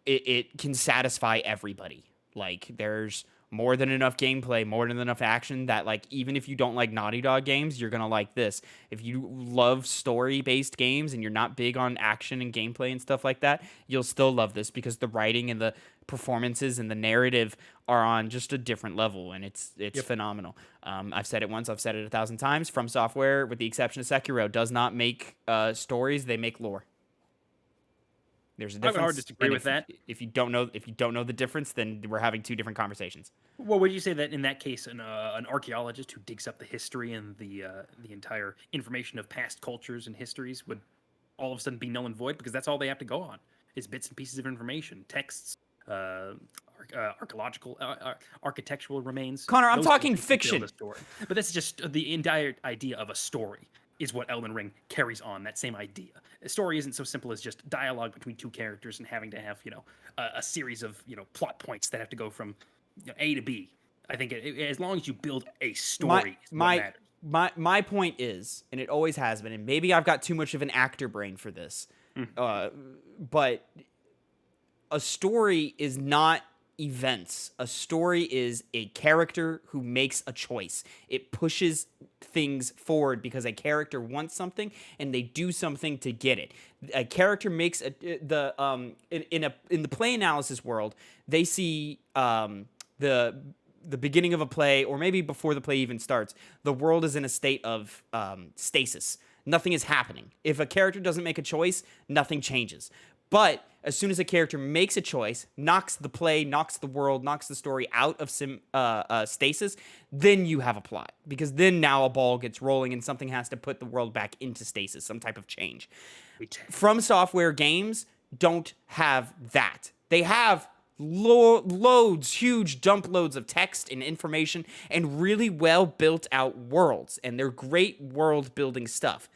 It can satisfy everybody. Like there's more than enough gameplay, more than enough action that like even if you don't like Naughty Dog games, you're gonna like this. If you love story-based games and you're not big on action and gameplay and stuff like that, you'll still love this because the writing and the performances and the narrative are on just a different level, and it's phenomenal. I've said it once, I've said it 1,000 times. From Software, with the exception of Sekiro, does not make stories; they make lore. There's a I would difference. hard disagree and with that. If you don't know the difference, then we're having two different conversations. Well, would you say that in that case, an archaeologist who digs up the history and the entire information of past cultures and histories would all of a sudden be null and void because that's all they have to go on is bits and pieces of information, texts, archaeological, architectural remains. Connor, I'm Those talking things can build fiction. a story. But that's just the entire idea of a story is what Elden Ring carries on. That same idea. A story isn't so simple as just dialogue between two characters and having to have a series of plot points that have to go from A to B. I think as long as you build a story, is what matters. My point is, and it always has been, and maybe I've got too much of an actor brain for this, but a story is not events. A story is a character who makes a choice. It pushes things forward because a character wants something and they do something to get it. A character makes in the play analysis world, they see the beginning of a play, or maybe before the play even starts, the world is in a state of stasis. Nothing is happening. If a character doesn't make a choice, nothing changes. But as soon as a character makes a choice, knocks the play, knocks the world, knocks the story out of stasis, then you have a plot. Because then now a ball gets rolling and something has to put the world back into stasis, some type of change. From Software games don't have that. They have loads, huge dump loads of text and information and really well built out worlds. And they're great world building stuff.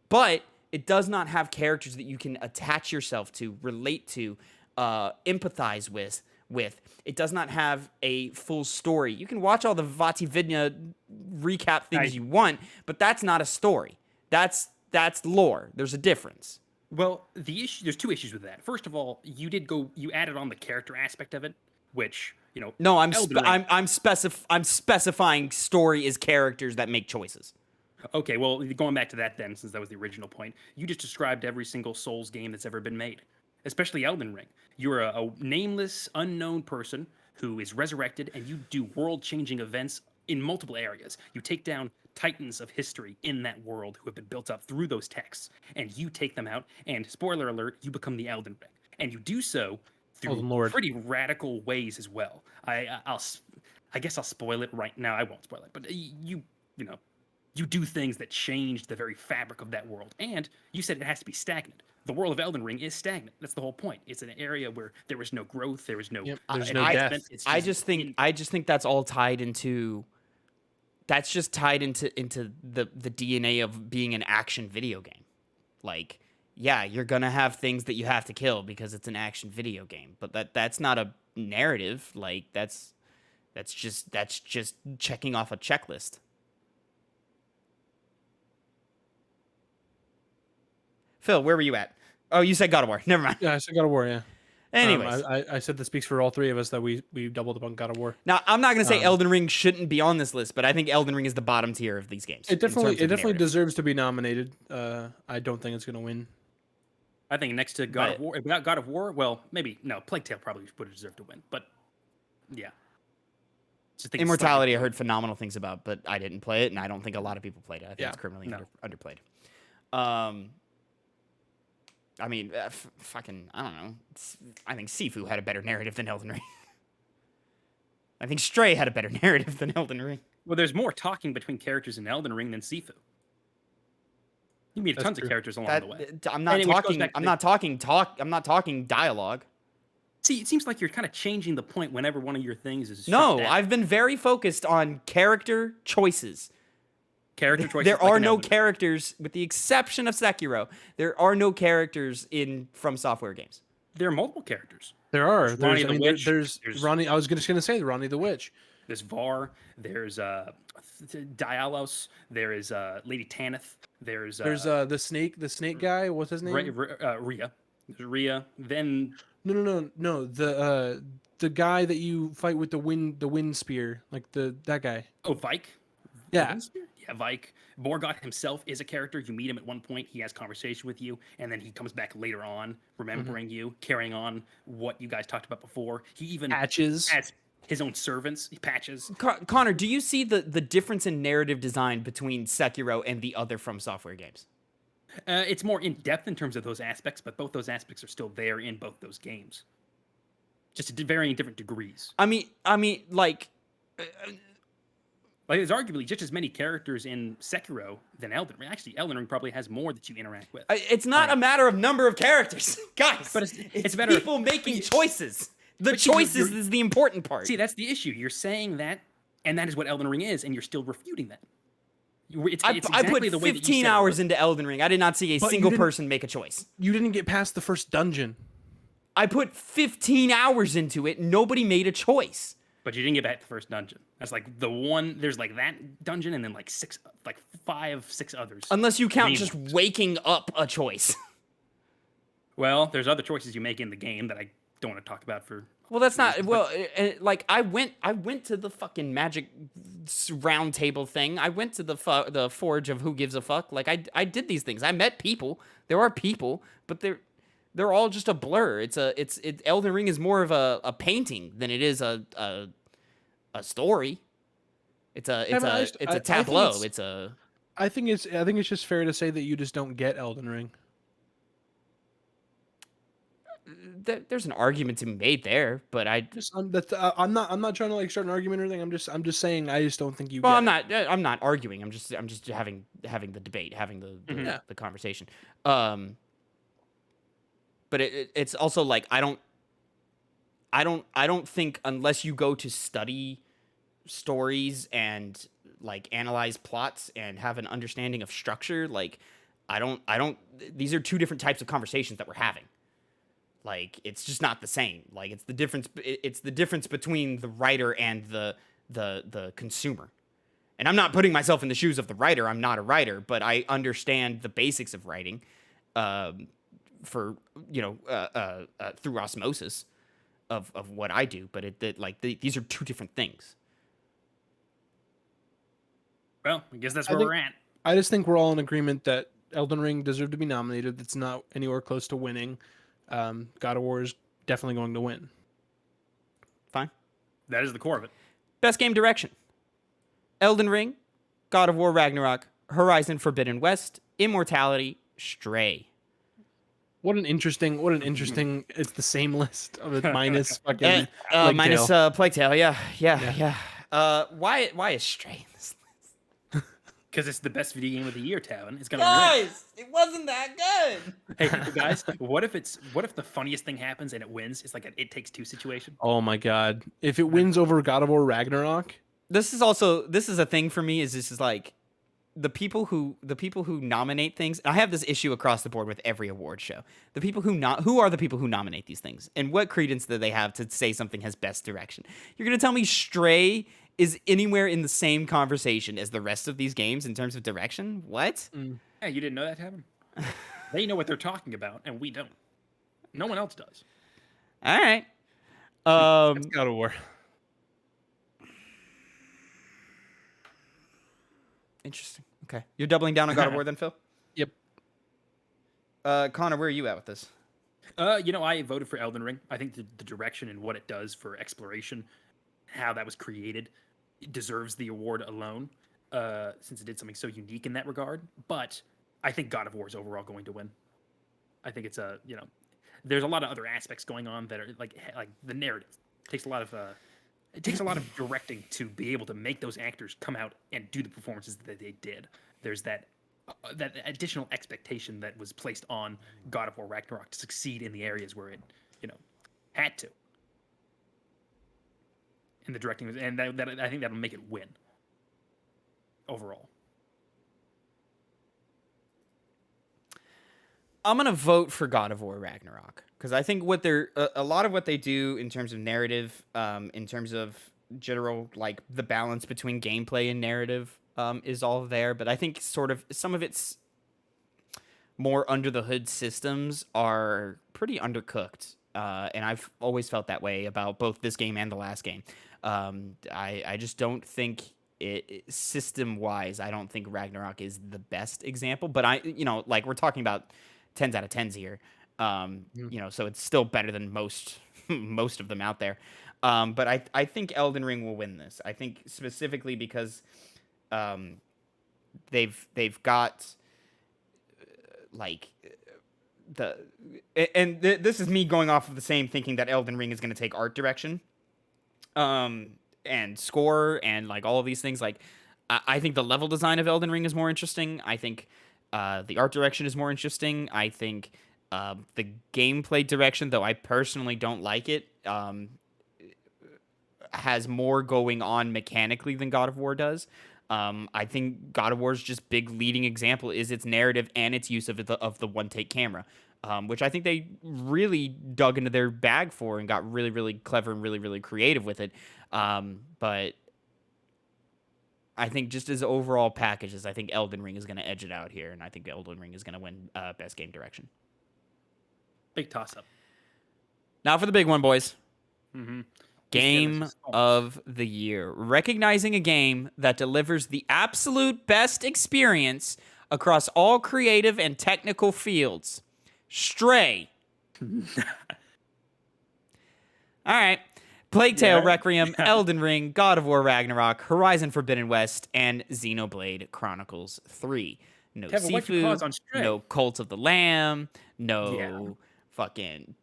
But it does not have characters that you can attach yourself to, relate to, empathize with. It does not have a full story. You can watch all the Vati Vidya recap things you want, but that's not a story. That's lore. There's a difference. Well, there's two issues with that. First of all, you added on the character aspect of it, which No, I'm specifying story is characters that make choices. Okay, well, going back to that then, since that was the original point, you just described every single Souls game that's ever been made, especially Elden Ring. You're a nameless, unknown person who is resurrected, and you do world-changing events in multiple areas. You take down titans of history in that world who have been built up through those texts, and you take them out, and spoiler alert, you become the Elden Ring. And you do so through pretty radical ways as well. I guess I'll spoil it right now. I won't spoil it, but you do things that change the very fabric of that world. And you said it has to be stagnant. The world of Elden Ring is stagnant. That's the whole point. It's an area where there is no growth, there is no there's no death. I just think that's all tied into the DNA of being an action video game. Like, yeah, you're going to have things that you have to kill because it's an action video game, but that's not a narrative. Like that's just checking off a checklist. Phil, where were you at? Oh, you said God of War. Never mind. Yeah, I said God of War, yeah. Anyways. I said that speaks for all three of us that we doubled up on God of War. Now, I'm not going to say Elden Ring shouldn't be on this list, but I think Elden Ring is the bottom tier of these games. It definitely deserves to be nominated. I don't think it's going to win. I think next to God of War, without God of War, well, maybe, no, Plague Tale probably would have deserved to win, but yeah. Immortality I heard phenomenal things about, but I didn't play it, and I don't think a lot of people played it. I think it's criminally underplayed. I mean, fucking, I don't know. I think Sifu had a better narrative than Elden Ring. I think Stray had a better narrative than Elden Ring. Well, there's more talking between characters in Elden Ring than Sifu. You meet tons of characters along the way. I'm not talking dialogue. See, it seems like you're kind of changing the point whenever one of your things is. No, I've been very focused on character choices. Character choices. There are no characters, with the exception of Sekiro. There are no characters From Software games. There are multiple characters. There are. There's Ronnie. I was just going to say Ronnie the Witch. There's Var. There's Dialos. There is Lady Tanith. There's the snake guy. What's his name? Rhea. There's Rhea. Then no. The guy that you fight with the wind spear, like that guy. Oh, Vike. Yeah. Yeah, Vike. Morgoth himself is a character. You meet him at one point. He has conversation with you, and then he comes back later on, remembering you, carrying on what you guys talked about before. He even Patches. has his own servants. Patches. Connor, do you see the difference in narrative design between Sekiro and the other From Software games? It's more in depth in terms of those aspects, but both those aspects are still there in both those games, just to varying different degrees. I mean, like, Like, there's arguably just as many characters in Sekiro than Elden Ring. Actually, Elden Ring probably has more that you interact with. it's not a matter of number of characters, guys. But it's a matter of people making choices. The But you're- choices is the important part. See, that's the issue. You're saying that, and that is what Elden Ring is, and you're still refuting that. It's I exactly put the way that you 15 said it hours was. into Elden Ring. I did not see a But you single didn't- person make a choice. You didn't get past the first dungeon. I put 15 hours into it. Nobody made a choice. But you didn't get back to the first dungeon. That's like the one. There's like that dungeon, and then like 5, 6 others. Unless you count Main just ones. waking up a choice. Well, there's other choices you make in the game that I don't want to talk about for. Well, that's not. reasons, Well, like I went to the fucking magic round table thing. I went to the forge of who gives a fuck. Like I did these things. I met people. There are people, but they're all just a blur. Elden Ring is more of a painting than it is a story. It's a tableau. I think it's just fair to say that you just don't get Elden Ring. There's an argument to be made there, but I'm not trying to like start an argument or anything. I'm just saying I just don't think you. well, get it. I'm not arguing. I'm just having the debate, having Yeah. the conversation. But it's also like I don't think unless you go to study stories and like analyze plots and have an understanding of structure, like I don't these are two different types of conversations that we're having. Like it's just not the same. Like it's the difference between the writer and the consumer. And I'm not putting myself in the shoes of the writer. I'm not a writer, but I understand the basics of writing for through osmosis of what I do, but these are two different things. Well, I guess that's I where think- we're at. I just think we're all in agreement that Elden Ring deserved to be nominated. It's not anywhere close to winning. God of War is definitely going to win. Fine. That is the core of it. Best game direction: Elden Ring, God of War Ragnarok, Horizon Forbidden West, Immortality, Stray. What an interesting. It's the same list of it minus fucking. Minus Tale. Plague Tale. Yeah. Why is Stray in this list? Because it's the best video game of the year, Tavin. It's gonna win. Guys, it wasn't that good. Hey guys, what if the funniest thing happens and it wins? It's like an It Takes Two situation. Oh my god! If it wins over God of War Ragnarok, This is a thing for me. This is like the people who nominate things. I have this issue across the board with every award show. The people who are the people who nominate these things, and what credence do they have to say something has best direction? You're gonna tell me Stray is anywhere in the same conversation as the rest of these games in terms of direction? What? Hey, you didn't know that, Tavin? They know what they're talking about, and we don't. No one else does. All right. it's God of War. Interesting. Okay, you're doubling down on God of War then, Phil? Yep. Connor, where are you at with this? I voted for Elden Ring. I think the direction and what it does for exploration, how that was created, it deserves the award alone, since it did something so unique in that regard. But I think God of War is overall going to win. I think it's there's a lot of other aspects going on that are like the narrative takes a lot of directing to be able to make those actors come out and do the performances that they did. There's that additional expectation that was placed on God of War Ragnarok to succeed in the areas where it, had to. And the directing, and that I think that'll make it win overall. I'm gonna vote for God of War Ragnarok because I think a lot of what they do in terms of narrative, in terms of general like the balance between gameplay and narrative, is all there. But I think sort of some of its more under the hood systems are pretty undercooked, and I've always felt that way about both this game and the last game. I just don't think system wise, I don't think Ragnarok is the best example. But like we're talking about 10s out of 10s here. So it's still better than most of them out there. But I think Elden Ring will win this. I think specifically because they've got like this is me going off of the same thinking that Elden Ring is going to take art direction, and score and like all of these things. Like I think the level design of Elden Ring is more interesting. I think the art direction is more interesting. I think the gameplay direction, though I personally don't like it, has more going on mechanically than God of War does. I think God of War's just big leading example is its narrative and its use of the one-take camera, which I think they really dug into their bag for and got really, really clever and really, really creative with it. But I think just as overall packages, I think Elden Ring is going to edge it out here, and I think Elden Ring is going to win Best Game Direction. Big toss-up. Now for the big one, boys. Mm-hmm. Game of the Year. Recognizing a game that delivers the absolute best experience across all creative and technical fields. Stray. All right. Plague Tale Requiem, Elden Ring, God of War Ragnarok, Horizon Forbidden West, and Xenoblade Chronicles 3. No Kevin, why'd you pause on Sifu, Stray? no Cult of the Lamb, no fucking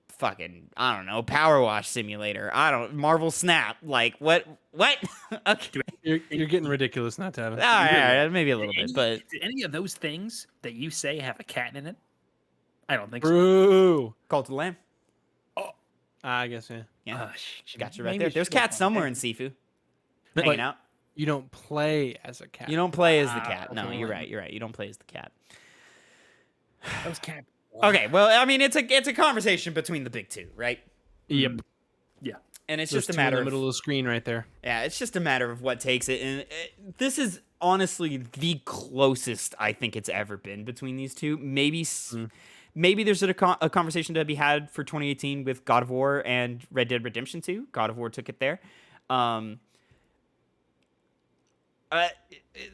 I don't know, Power Wash Simulator. Marvel Snap. Like what? Okay. You're getting ridiculous now, Tavin. All right, maybe a little bit, but Did any of those things that you say have a cat in it? I don't think so. Boo. Cult of the Lamb. I guess yeah. Yeah, got you right maybe there. we There's should have cats gone somewhere in there. Sifu, But, hanging out. You don't play as a cat. You don't play as the cat. No, okay. you're right. You're right. You don't play as the cat. Those cat. Okay, well, I mean, it's a conversation between the big two, right? Yep. Yeah. And it's Those just a two in matter the of middle of the screen right there. yeah, it's just a matter of what takes it. And this is honestly the closest I think it's ever been between these two. Maybe there's a conversation to be had for 2018 with God of War and Red Dead Redemption 2. God of War took it there. I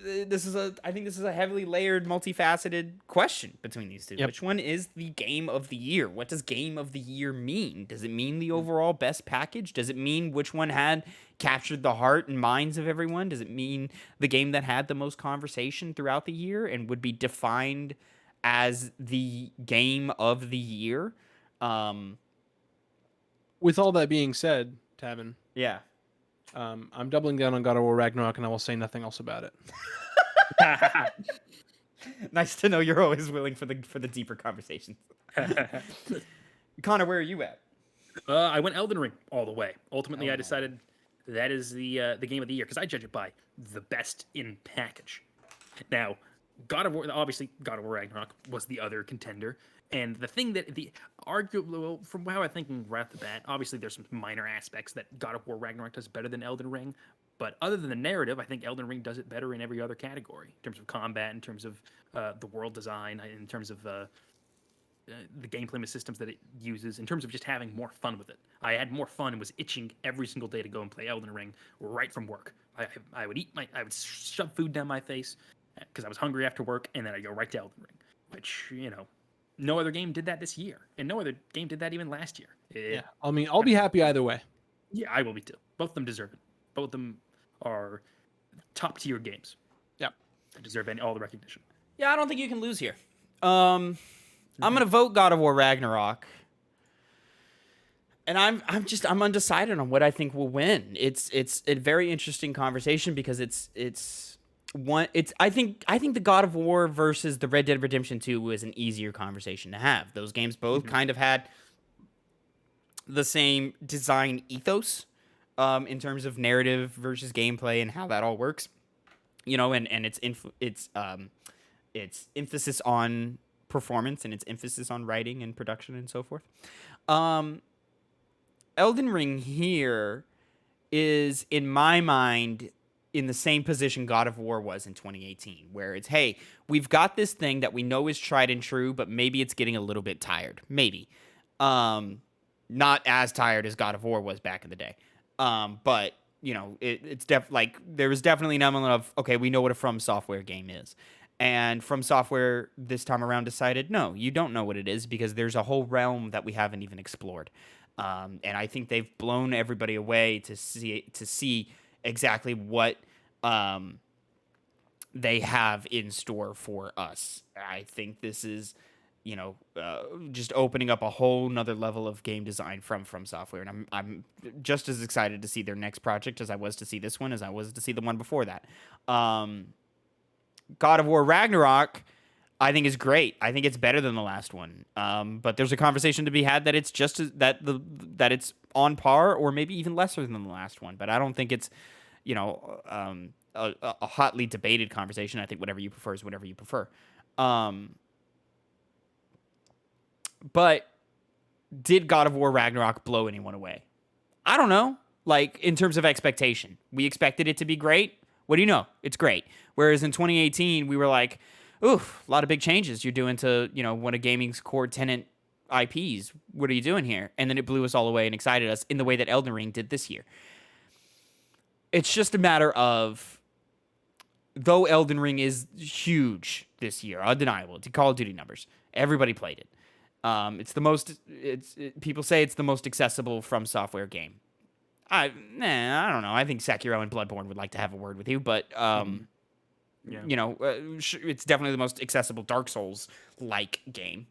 think this is a heavily layered, multifaceted question between these two. Yep. Which one is the game of the year? What does game of the year mean? Does it mean the overall best package? Does it mean which one had captured the heart and minds of everyone? Does it mean the game that had the most conversation throughout the year and would be defined as the game of the year? With all that being said, Tavin, Yeah. I'm doubling down on God of War Ragnarok, and I will say nothing else about it. Nice to know you're always willing for the deeper conversations. Connor, where are you at? I went Elden Ring all the way. Ultimately, I decided that is the game of the year because I judge it by the best in package. Now, God of War Ragnarok was the other contender, and the thing that arguably, from how I'm thinking right off the bat, obviously there's some minor aspects that God of War Ragnarok does better than Elden Ring, but other than the narrative, I think Elden Ring does it better in every other category in terms of combat, in terms of the world design, in terms of the gameplay systems that it uses, in terms of just having more fun with it. I had more fun and was itching every single day to go and play Elden Ring right from work. I would I would shove food down my face because I was hungry after work, and then I'd go right to Elden Ring, which, no other game did that this year, and no other game did that even last year. Yeah, I mean, I'll be happy either way. Yeah, I will be too. Both of them deserve it. Both of them are top tier games. Yeah, They deserve all the recognition. Yeah, I don't think you can lose here. I'm gonna vote God of War Ragnarok, and I'm undecided on what I think will win. It's a very interesting conversation because I think the God of War versus the Red Dead Redemption 2 was an easier conversation to have. Those games both kind of had the same design ethos in terms of narrative versus gameplay and how that all works. And its emphasis on performance and its emphasis on writing and production and so forth. Elden Ring here is, in my mind, in the same position God of War was in 2018, where it's, hey, we've got this thing that we know is tried and true, but maybe it's getting a little bit tired. Maybe. Not as tired as God of War was back in the day. But, it's there was definitely an element of, okay, we know what a From Software game is. And From Software this time around decided, no, you don't know what it is because there's a whole realm that we haven't even explored. And I think they've blown everybody away to see exactly what they have in store for us. I think this is just opening up a whole nother level of game design from Software, and I'm just as excited to see their next project as I was to see this one, as I was to see the one before that. God of War Ragnarok, I think is great. I think it's better than the last one. But there's a conversation to be had that it's just that it's on par or maybe even lesser than the last one. But I don't think it's a hotly debated conversation. I think whatever you prefer is whatever you prefer. But did God of War Ragnarok blow anyone away? I don't know. Like, in terms of expectation, we expected it to be great. What do you know? It's great. Whereas in 2018, we were like, oof, a lot of big changes you're doing to, one of gaming's core tenant IPs. What are you doing here? And then it blew us all away and excited us in the way that Elden Ring did this year. It's just a matter of, though Elden Ring is huge this year, undeniable. It's Call of Duty numbers. Everybody played it. People say it's the most accessible From Software game. I don't know. I think Sekiro and Bloodborne would like to have a word with you, but it's definitely the most accessible Dark Souls-like game.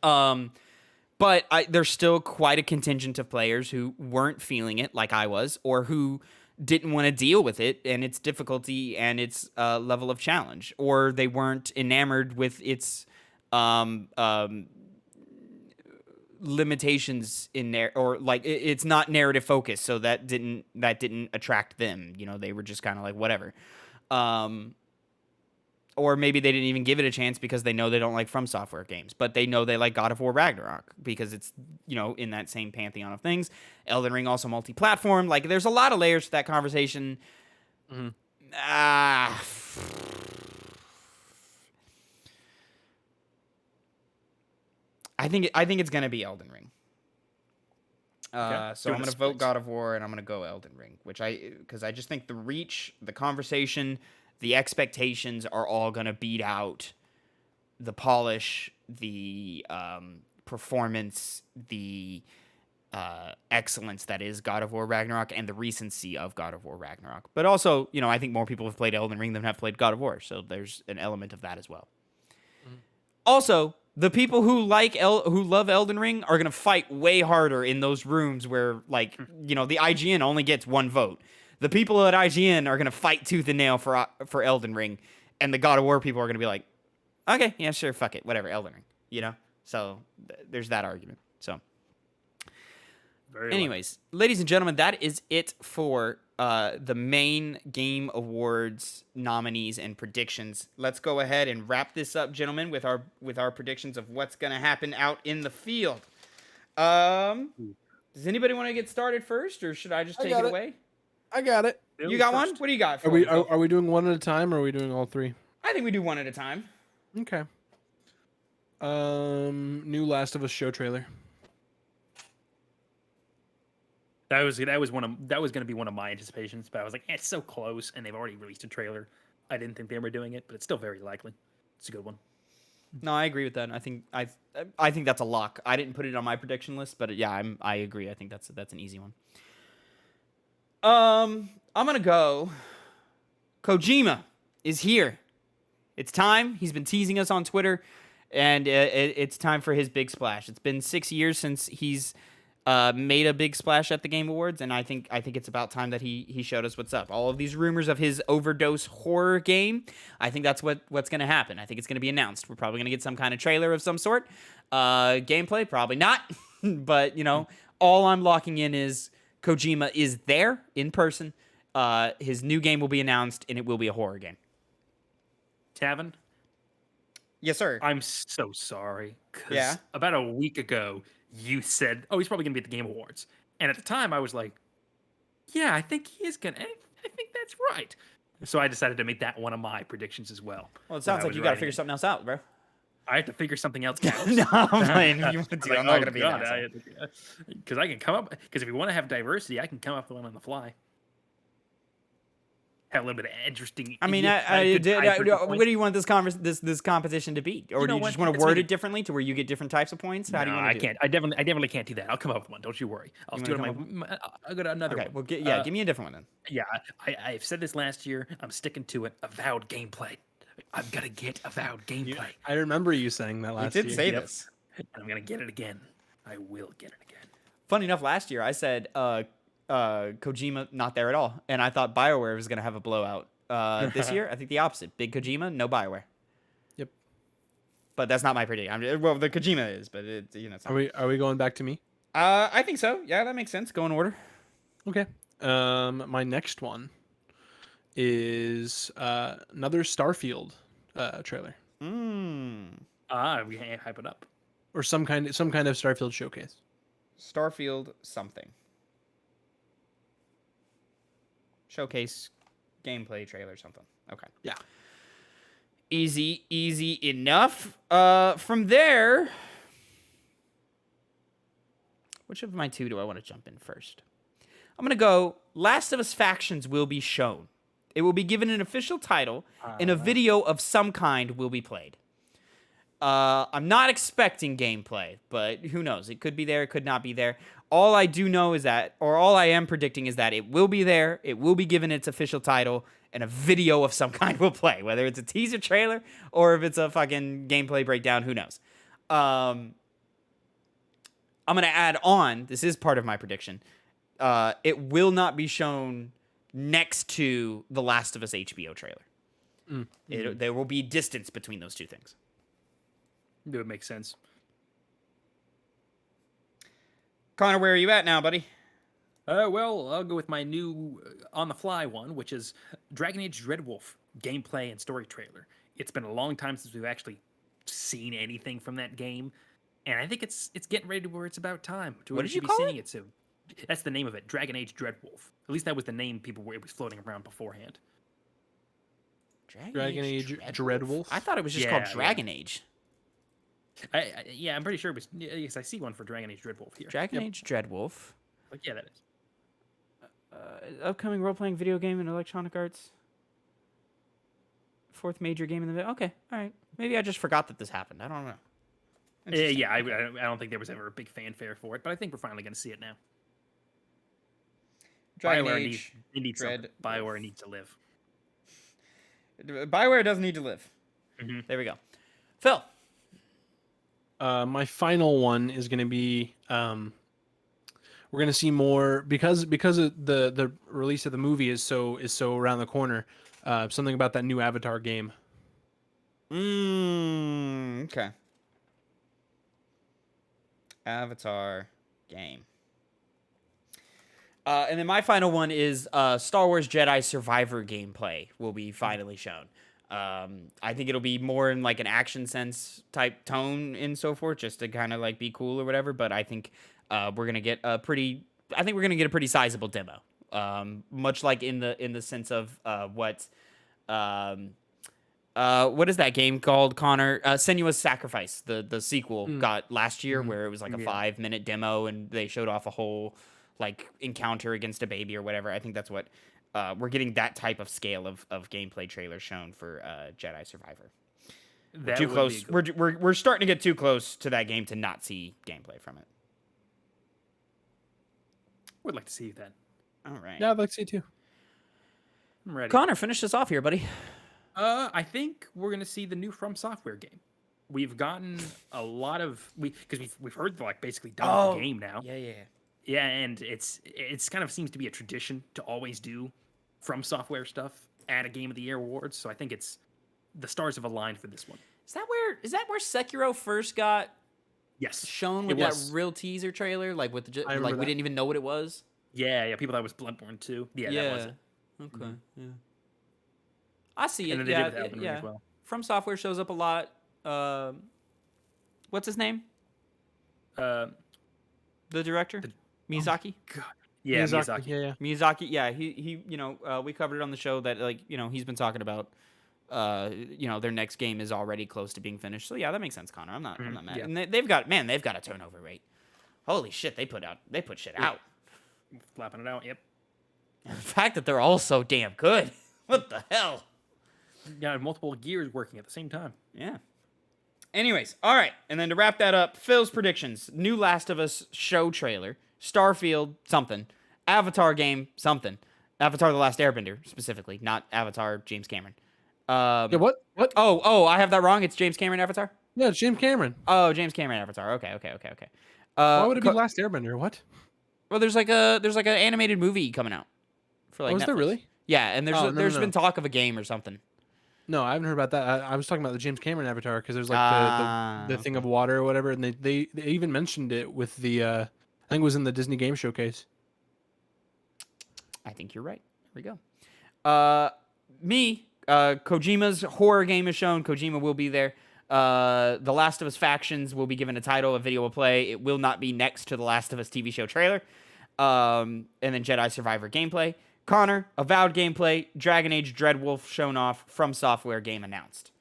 But there's still quite a contingent of players who weren't feeling it like I was, or who didn't want to deal with it and its difficulty and its level of challenge, or they weren't enamored with its limitations in there, or like it's not narrative focused, so that didn't attract them. They were just kind of like whatever. Or maybe they didn't even give it a chance because they know they don't like From Software games, but they know they like God of War Ragnarok because it's, in that same pantheon of things. Elden Ring also multi-platform. Like, there's a lot of layers to that conversation. Mm-hmm. I think it's gonna be Elden Ring. So I'm gonna vote God of War and I'm gonna go Elden Ring, because I just think the reach, the conversation, the expectations are all gonna beat out the polish, the performance, the excellence that is God of War Ragnarok, and the recency of God of War Ragnarok. But also, I think more people have played Elden Ring than have played God of War, so there's an element of that as well. Mm-hmm. Also, the people who love Elden Ring are gonna fight way harder in those rooms where, like, the IGN only gets one vote. The people at IGN are gonna fight tooth and nail for Elden Ring, and the God of War people are gonna be like, okay, yeah, sure, fuck it, whatever, Elden Ring. So there's that argument. So, anyways, ladies and gentlemen, that is it for the main Game Awards nominees and predictions. Let's go ahead and wrap this up, gentlemen, with our predictions of what's gonna happen out in the field. Does anybody want to get started first, or should I just take it away? I got it. You got one? What do you got? Are we doing one at a time, or are we doing all three? I think we do one at a time. Okay. New Last of Us show trailer. That was going to be one of my anticipations, but I was like, it's so close, and they've already released a trailer. I didn't think they were doing it, but it's still very likely. It's a good one. No, I agree with that. I think that's a lock. I didn't put it on my prediction list, but yeah, I agree. I think that's an easy one. I'm gonna go. Kojima is here. It's time. He's been teasing us on Twitter, and it's time for his big splash. It's been 6 years since he's made a big splash at the Game Awards, and I think it's about time that he showed us what's up. All of these rumors of his overdose horror game, I think that's what's going to happen. I think it's going to be announced. We're probably going to get some kind of trailer of some sort. Gameplay, probably not. But, all I'm locking in is Kojima is there in person. His new game will be announced, and it will be a horror game. Tavin? Yes, sir. I'm so sorry. Because about a week ago, you said, he's probably going to be at the Game Awards. And at the time, I was like, yeah, I think he is going to. I think that's right. So I decided to make that one of my predictions as well. Well, it sounds like you got to figure something else out, bro. I have to figure something else out. No, I'm playing. If you want to do, I'm not going to be because I can come up. Because if you want to have diversity, I can come up with one on the fly. Have a little bit of interesting. I mean, what do you want this competition to be, or do you just want to word it differently to where you get different types of points? How do you want to do it? I definitely can't do that. I'll come up with one. Don't you worry. I'll do it. I'll go to another one. Well, give me a different one then. Yeah, I've said this last year. I'm sticking to it. Avowed gameplay. I've got to get avowed gameplay. I remember you saying that You last did year. say Yep. this. And I'm going to get it again. I will get it again. Funny enough, last year I said Kojima not there at all, and I thought BioWare was gonna have a blowout. This year, I think the opposite. Big Kojima, no BioWare. Yep. But that's not my prediction. Well, the Kojima is, but it's it's not. Are we going back to me? I think so. Yeah, that makes sense. Go in order. Okay. My next one is another Starfield trailer We can hype it up. or some kind of Starfield showcase. Starfield something. Showcase gameplay trailer something. Okay. Yeah. Easy enough. From there, which of my two do I want to jump in first? I'm going to go Last of Us Factions will be shown. It will be given an official title, and a video of some kind will be played. I'm not expecting gameplay, but who knows? It could be there, it could not be there. All I do know is that, or all I am predicting is that it will be there, it will be given its official title, and a video of some kind will play. Whether it's a teaser trailer, or if it's a fucking gameplay breakdown, who knows? I'm going to add on, this is part of my prediction, it will not be shown next to the Last of Us HBO trailer. There will be distance between those two things. It would make sense. Connor, where are you at now, buddy? Well, I'll go with my new on-the-fly one, which is Dragon Age Dreadwolf gameplay and story trailer. It's been a long time since we've actually seen anything from that game, and I think it's getting ready to where it's about time. What did you be call seeing it? it soon. That's the name of it, Dragon Age Dreadwolf. At least that was the name it was floating around beforehand. Dragon Age Dreadwolf? I thought it was just called Dragon Age. Yeah, I'm pretty sure it was. Yes, I see one for Dragon Age Dreadwolf here. Dragon Age Dreadwolf. Like, yeah, that is. Upcoming role-playing video game in Electronic Arts. Fourth major game in the... Okay, all right. Maybe I just forgot that this happened. I don't know. Yeah, I don't think there was ever a big fanfare for it, but I think we're finally going to see it now. Dragon BioWare Age needs something. BioWare needs to live. BioWare does need to live. Mm-hmm. There we go. Phil. My final one is going to be we're going to see more because of the release of the movie is so around the corner. Something about that new Avatar game. Okay. Avatar game. And then my final one is Star Wars Jedi Survivor gameplay will be finally shown. I think it'll be more in like an action sense type tone and so forth, just to kind of like be cool or whatever. But I think we're gonna get a pretty sizable demo. Much like in the sense of what is that game called, Connor? Senua's Sacrifice, the sequel got last year, where it was like a 5-minute demo and they showed off a whole like encounter against a baby or whatever. I think that's what we're getting, that type of scale of gameplay trailer shown for Jedi Survivor. We're too close. We're starting to get too close to that game to not see gameplay from it. Would like to see that. All right. Yeah, I'd like to see it too. I'm ready. Connor, finish this off here, buddy. I think we're gonna see the new From Software game. We've gotten a lot of because we've heard like basically done the game now. Yeah, and it's kind of seems to be a tradition to always do From Software stuff at a Game of the Year awards. So I think the stars have aligned for this one. Is that where Sekiro first got shown with that real teaser trailer? Like with the we didn't even know what it was. Yeah. People thought it was Bloodborne 2. Yeah, that was it. Okay. Mm-hmm. Yeah. I see it. And Yeah. As well. From Software shows up a lot. What's his name? The director? Miyazaki? God. Yeah, Miyazaki. Yeah. Miyazaki, yeah. He we covered it on the show that he's been talking about their next game is already close to being finished. So yeah, that makes sense, Connor. I'm not mad. Yeah. And they've got a turnover rate. Holy shit, they put shit out. Flapping it out, yep. The fact that they're all so damn good. What the hell? Yeah, multiple gears working at the same time. Yeah. Anyways, all right. And then to wrap that up, Phil's predictions. New Last of Us show trailer. Starfield, something. Avatar game, something. Avatar The Last Airbender, specifically. Not Avatar James Cameron. Yeah, what? What? Oh, I have that wrong. It's James Cameron Avatar. Yeah, it's James Cameron. Oh, James Cameron Avatar. Okay. Why would it be Last Airbender? What? Well, there's like an animated movie coming out for like Oh, is there Netflix. really? Yeah, and Oh, no, there's no. been talk of a game or something. No, I haven't heard about that. I was talking about the James Cameron Avatar because there's like the thing okay. of water or whatever, and they even mentioned it with the I think it was in the Disney Game Showcase. I think you're right. Here we go. Kojima's horror game is shown. Kojima will be there. The Last of Us Factions will be given a title. A video will play. It will not be next to the Last of Us TV show trailer. And then Jedi Survivor gameplay. Connor, Avowed gameplay. Dragon Age Dreadwolf shown off. From Software game announced.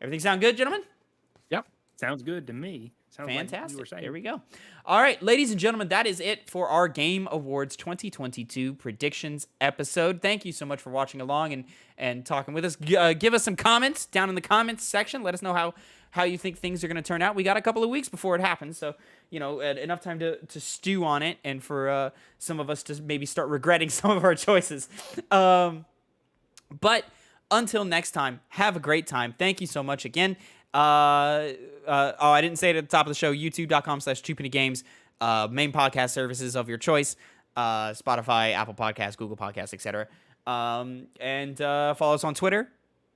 Everything sound good, gentlemen? Yep. Sounds good to me. Sounds like you were Fantastic. saying. There we go. All right, ladies and gentlemen, that is it for our Game Awards 2022 predictions episode. Thank you so much for watching along and talking with us. Give us some comments down in the comments section. Let us know how you think things are going to turn out. We got a couple of weeks before it happens, so enough time to stew on it and for some of us to maybe start regretting some of our choices. But until next time, have a great time. Thank you so much again. I didn't say it at the top of the show, youtube.com/2pennygames, main podcast services of your choice, Spotify, Apple Podcasts, Google Podcasts, etc. And follow us on Twitter,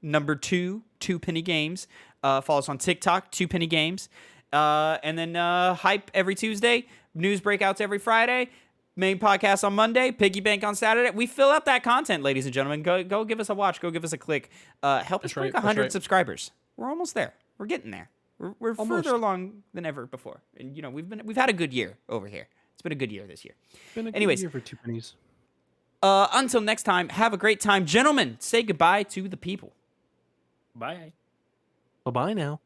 #2 penny games. Follow us on TikTok, 2 penny games. And then hype every Tuesday, news breakouts every Friday, main podcast on Monday, Piggy Bank on Saturday. We fill out that content, ladies and gentlemen. Go give us a watch. Go give us a click. Help us break 100 subscribers. We're almost there. We're getting there. We're further along than ever before. And we've had a good year over here. It's been a good year this year. Anyways, good year for 2 pennies. Until next time, have a great time. Gentlemen, say goodbye to the people. Bye. Bye now.